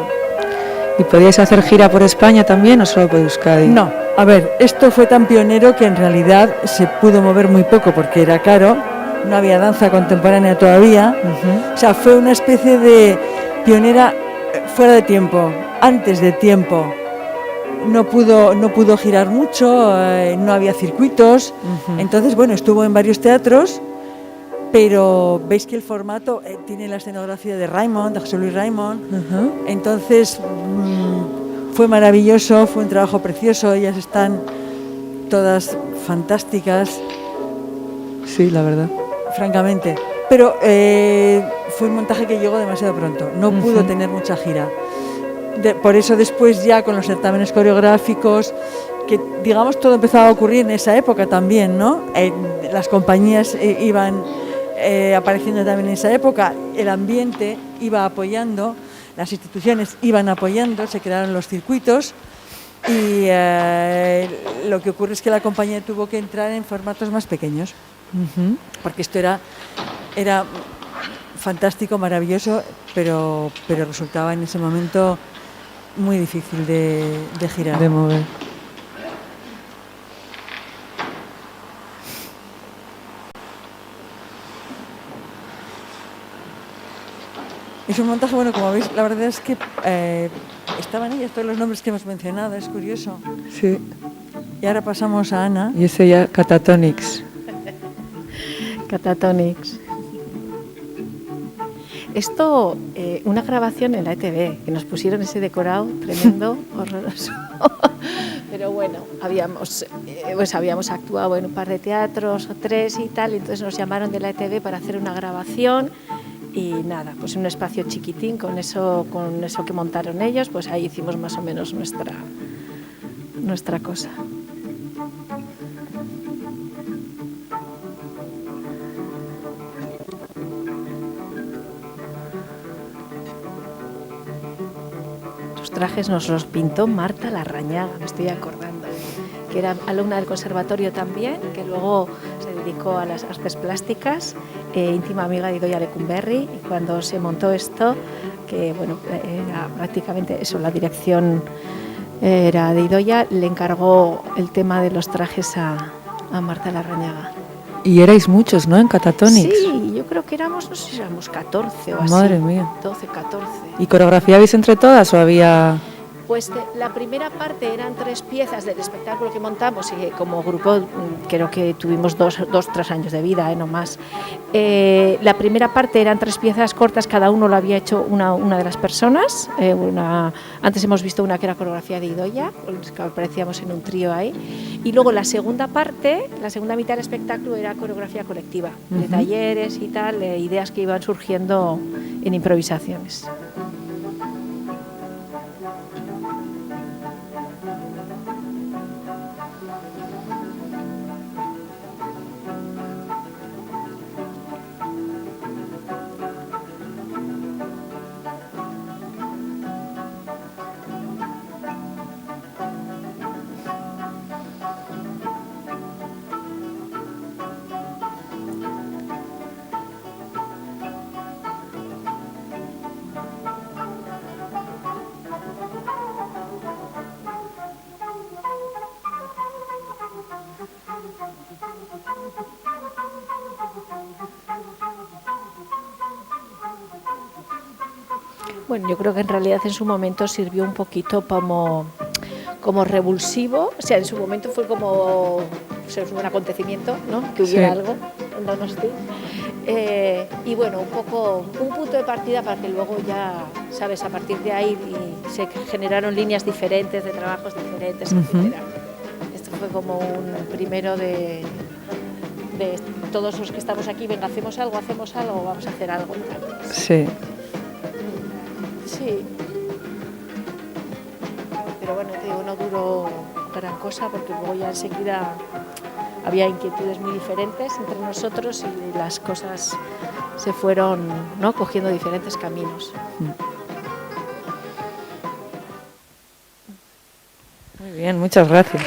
¿Y podíais hacer gira por España también o solo por Euskadi? No, a ver, esto fue tan pionero que en realidad se pudo mover muy poco porque era caro, no había danza contemporánea todavía, o sea, fue una especie de pionera fuera de tiempo, antes de tiempo. No pudo girar mucho, no había circuitos, entonces, bueno, estuvo en varios teatros, pero veis que el formato tiene la escenografía de Raymond, de José Luis Raymond, entonces fue maravilloso, fue un trabajo precioso, ellas están todas fantásticas. Sí, la verdad. Francamente, pero fue un montaje que llegó demasiado pronto, no pudo tener mucha gira. Por eso después ya con los certámenes coreográficos, que digamos todo empezaba a ocurrir en esa época también, ¿no? Las compañías iban apareciendo también en esa época, el ambiente iba apoyando, las instituciones iban apoyando, se crearon los circuitos y lo que ocurre es que la compañía tuvo que entrar en formatos más pequeños, porque esto era fantástico, maravilloso, pero resultaba en ese momento muy difícil de girar. De mover. Es un montaje, bueno, como veis, la verdad es que estaban ellas, todos los nombres que hemos mencionado, es curioso. Sí. Y ahora pasamos a Ana. Y ese ya, Catatonics. Catatonics. Esto, una grabación en la ETV, que nos pusieron ese decorado tremendo, horroroso. Pero bueno, habíamos actuado en un par de teatros o 3 y tal, y entonces nos llamaron de la ETV para hacer una grabación y nada, pues en un espacio chiquitín, con eso que montaron ellos, pues ahí hicimos más o menos nuestra cosa. Los trajes nos los pintó Marta Larrañaga, me estoy acordando. que era alumna del conservatorio también, que luego se dedicó a las artes plásticas, íntima amiga de Idoia Lecumberri, y cuando se montó esto, que bueno, era prácticamente eso, la dirección era de Idoia, le encargó el tema de los trajes a Marta Larrañaga. Y erais muchos, ¿no?, en Catatonics. Sí, yo creo que éramos, no sé si éramos 14 o así. Madre mía. 12, 14. ¿Y coreografiabais entre todas o había...? Pues la primera parte eran 3 piezas del espectáculo que montamos y como grupo creo que tuvimos 2-3 años de vida, no más. La primera parte eran 3 piezas cortas, cada uno lo había hecho una de las personas. Antes hemos visto una que era coreografía de Idoia, que aparecíamos en un trío ahí. Y luego la segunda parte, la segunda mitad del espectáculo era coreografía colectiva, de talleres y tal, ideas que iban surgiendo en improvisaciones. Bueno, yo creo que en realidad en su momento sirvió un poquito como revulsivo, o sea, en su momento fue como un acontecimiento, ¿no?, que hubiera algo en Donosti. Y bueno, un poco un punto de partida para que luego ya, sabes, a partir de ahí se generaron líneas diferentes, de trabajos diferentes, etc. Esto fue como un primero de todos los que estamos aquí, venga, hacemos algo, vamos a hacer algo. Sí. Sí. Pero bueno, te digo, no duró gran cosa porque luego ya enseguida había inquietudes muy diferentes entre nosotros y las cosas se fueron, ¿no?, cogiendo diferentes caminos. Muy bien, muchas gracias.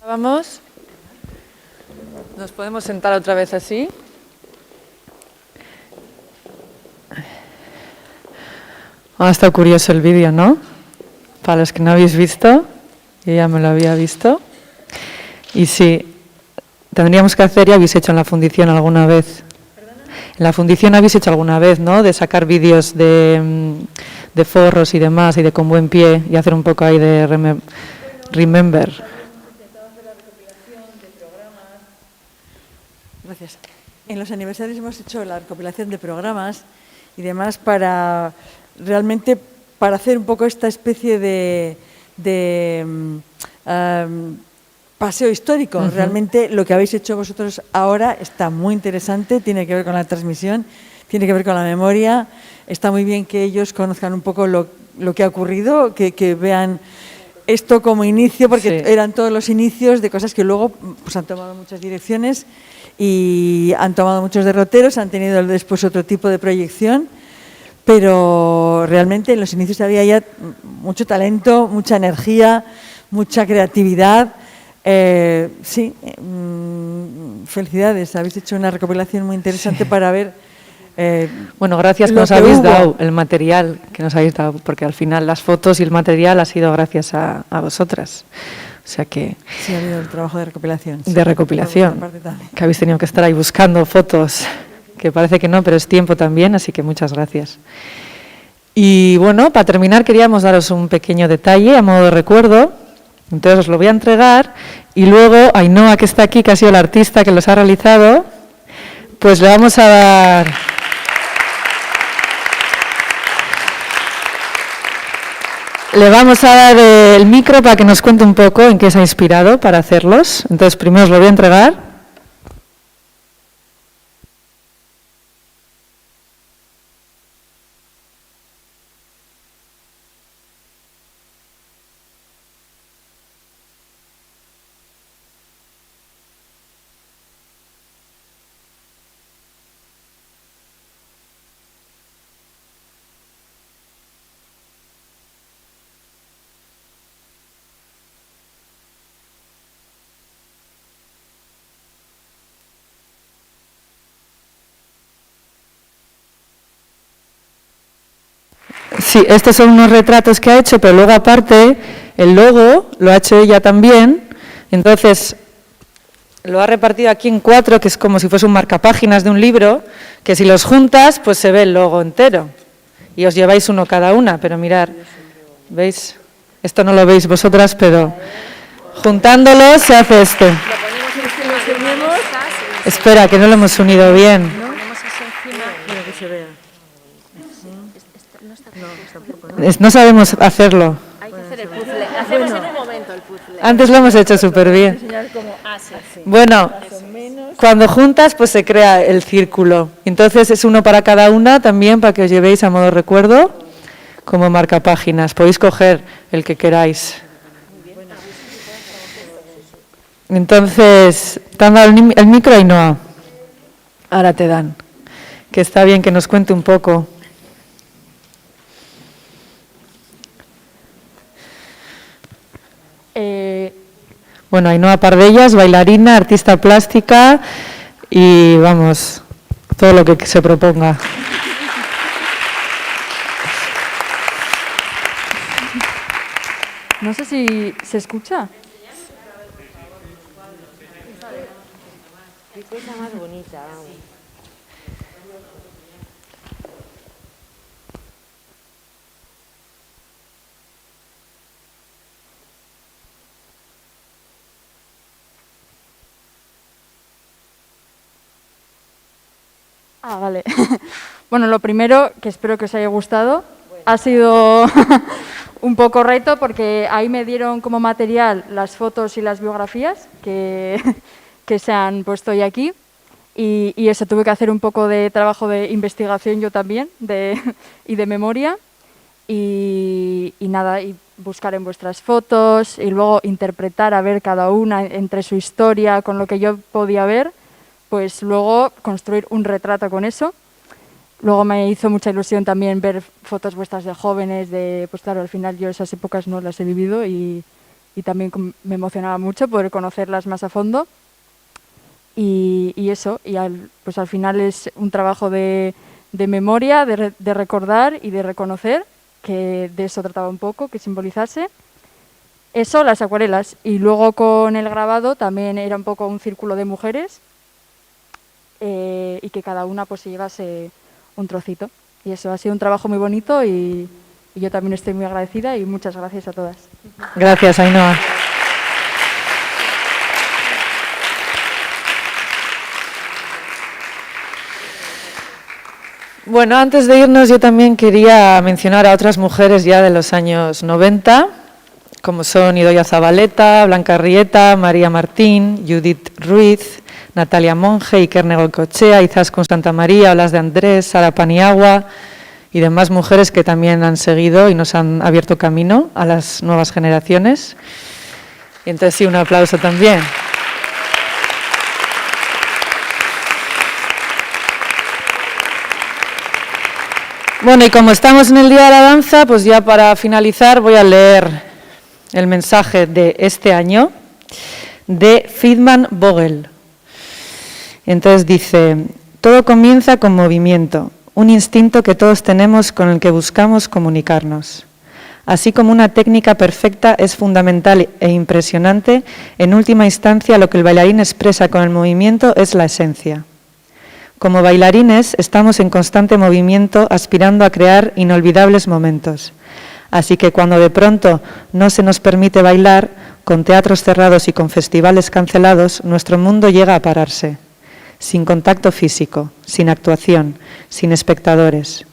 Vamos. Nos podemos sentar otra vez así. Ha estado curioso el vídeo, ¿no? Para los que no habéis visto, yo ya me lo había visto. Y sí, tendríamos que hacer, y habéis hecho en la fundición alguna vez. En la fundición habéis hecho alguna vez, ¿no?, de sacar vídeos de forros y demás, y de Con Buen Pie, y hacer un poco ahí de remember. Gracias. En los aniversarios hemos hecho la recopilación de programas y demás para realmente para hacer un poco esta especie de paseo histórico. Realmente lo que habéis hecho vosotros ahora está muy interesante, tiene que ver con la transmisión, tiene que ver con la memoria. Está muy bien que ellos conozcan un poco lo que ha ocurrido, que vean esto como inicio, porque eran todos los inicios de cosas que luego pues, han tomado muchas direcciones y han tomado muchos derroteros, han tenido después otro tipo de proyección, pero realmente en los inicios había ya mucho talento, mucha energía, mucha creatividad. Felicidades, habéis hecho una recopilación muy interesante para ver. Bueno, gracias que nos habéis dado el material que nos habéis dado, porque al final las fotos y el material ha sido gracias a vosotras. O sea que... Sí, ha habido el trabajo de recopilación. De recopilación, que habéis tenido que estar ahí buscando fotos, que parece que no, pero es tiempo también, así que muchas gracias. Y bueno, para terminar queríamos daros un pequeño detalle a modo de recuerdo, entonces os lo voy a entregar y luego Ainhoa, que está aquí, que ha sido la artista que los ha realizado, pues le vamos a dar... Le vamos a dar el micro para que nos cuente un poco en qué se ha inspirado para hacerlos. Entonces, primero os lo voy a entregar. Sí, estos son unos retratos que ha hecho, pero luego aparte el logo lo ha hecho ella también. Entonces lo ha repartido aquí en 4, que es como si fuese un marcapáginas de un libro, que si los juntas pues se ve el logo entero. Y os lleváis uno cada una, pero mirad, ¿veis? Esto no lo veis vosotras, pero juntándolos se hace este. Espera, que no lo hemos unido bien. No sabemos hacerlo. Hay que hacer el puzzle. Hacemos en un momento el puzzle. Antes lo hemos hecho súper bien. Bueno, cuando juntas pues se crea el círculo. Entonces es uno para cada una también, para que os llevéis a modo recuerdo, como marcapáginas. Podéis coger el que queráis. Entonces, ¿te han dado el micro, Ainhoa? Ahora te dan. Que está bien que nos cuente un poco. Bueno, Ainhoa Pardellas, bailarina, artista plástica y, vamos, todo lo que se proponga. No sé si se escucha. Qué cosa más bonita, vamos. Ah, vale. Bueno, lo primero, que espero que os haya gustado, ha sido un poco reto porque ahí me dieron como material las fotos y las biografías que se han puesto hoy aquí y eso, tuve que hacer un poco de trabajo de investigación yo también y de memoria y nada, y buscar en vuestras fotos y luego interpretar a ver cada una entre su historia con lo que yo podía ver, pues luego construir un retrato con eso. Luego me hizo mucha ilusión también ver fotos vuestras de jóvenes, pues claro, al final yo esas épocas no las he vivido y también me emocionaba mucho poder conocerlas más a fondo. Y eso, pues al final es un trabajo de memoria, de recordar y de reconocer, que de eso trataba un poco, que simbolizase. Eso, las acuarelas. Y luego con el grabado también era un poco un círculo de mujeres y que cada una pues se llevase un trocito. Y eso ha sido un trabajo muy bonito y yo también estoy muy agradecida y muchas gracias a todas. Gracias, Ainhoa. Bueno, antes de irnos yo también quería mencionar a otras mujeres ya de los años 90, como son Idoia Zabaleta, Blanca Rieta, María Martín, Judith Ruiz, Natalia Monge, Iker Negocochea, Izaskun Santa María, Olas de Andrés, Sara Paniagua y demás mujeres que también han seguido y nos han abierto camino a las nuevas generaciones. Y entonces sí, un aplauso también. Bueno, y como estamos en el Día de la Danza, pues ya para finalizar voy a leer el mensaje de este año de Friedman Vogel. Entonces dice: todo comienza con movimiento, un instinto que todos tenemos con el que buscamos comunicarnos. Así como una técnica perfecta es fundamental e impresionante, en última instancia lo que el bailarín expresa con el movimiento es la esencia. Como bailarines estamos en constante movimiento aspirando a crear inolvidables momentos. Así que cuando de pronto no se nos permite bailar, con teatros cerrados y con festivales cancelados, nuestro mundo llega a pararse. Sin contacto físico, sin actuación, sin espectadores.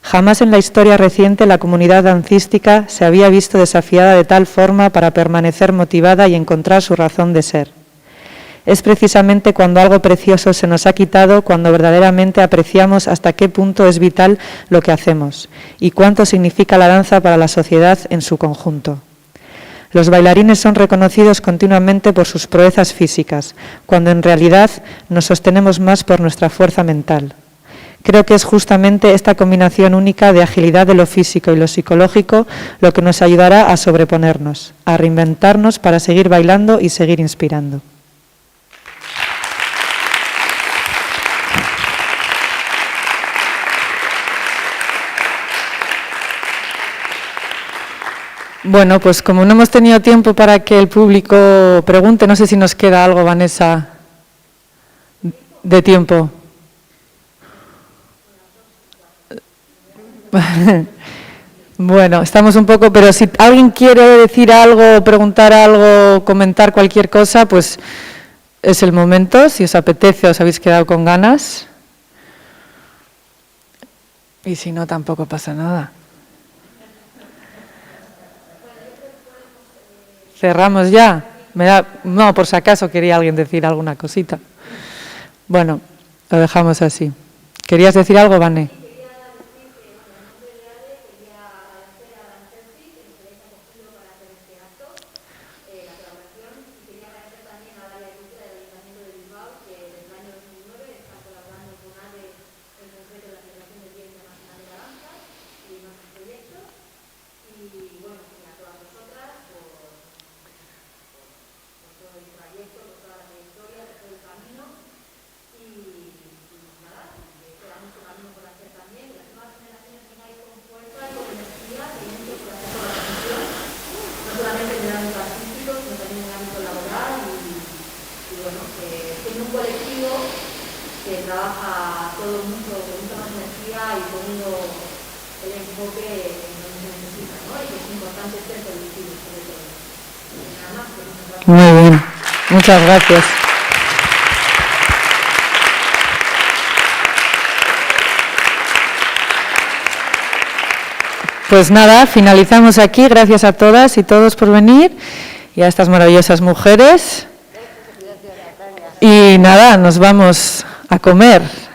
Jamás en la historia reciente la comunidad dancística se había visto desafiada de tal forma para permanecer motivada y encontrar su razón de ser. Es precisamente cuando algo precioso se nos ha quitado cuando verdaderamente apreciamos hasta qué punto es vital lo que hacemos y cuánto significa la danza para la sociedad en su conjunto. Los bailarines son reconocidos continuamente por sus proezas físicas, cuando en realidad nos sostenemos más por nuestra fuerza mental. Creo que es justamente esta combinación única de agilidad de lo físico y lo psicológico lo que nos ayudará a sobreponernos, a reinventarnos para seguir bailando y seguir inspirando. Bueno, pues como no hemos tenido tiempo para que el público pregunte, no sé si nos queda algo, Vanessa, de tiempo. Bueno, estamos un poco, pero si alguien quiere decir algo, preguntar algo, comentar cualquier cosa, pues es el momento, si os apetece, os habéis quedado con ganas. Y si no, tampoco pasa nada. ¿Cerramos ya? No, por si acaso quería alguien decir alguna cosita. Bueno, lo dejamos así. ¿Querías decir algo, Vane? Muy bien, muchas gracias. Pues nada, finalizamos aquí. Gracias a todas y todos por venir y a estas maravillosas mujeres. Y nada, nos vamos a comer.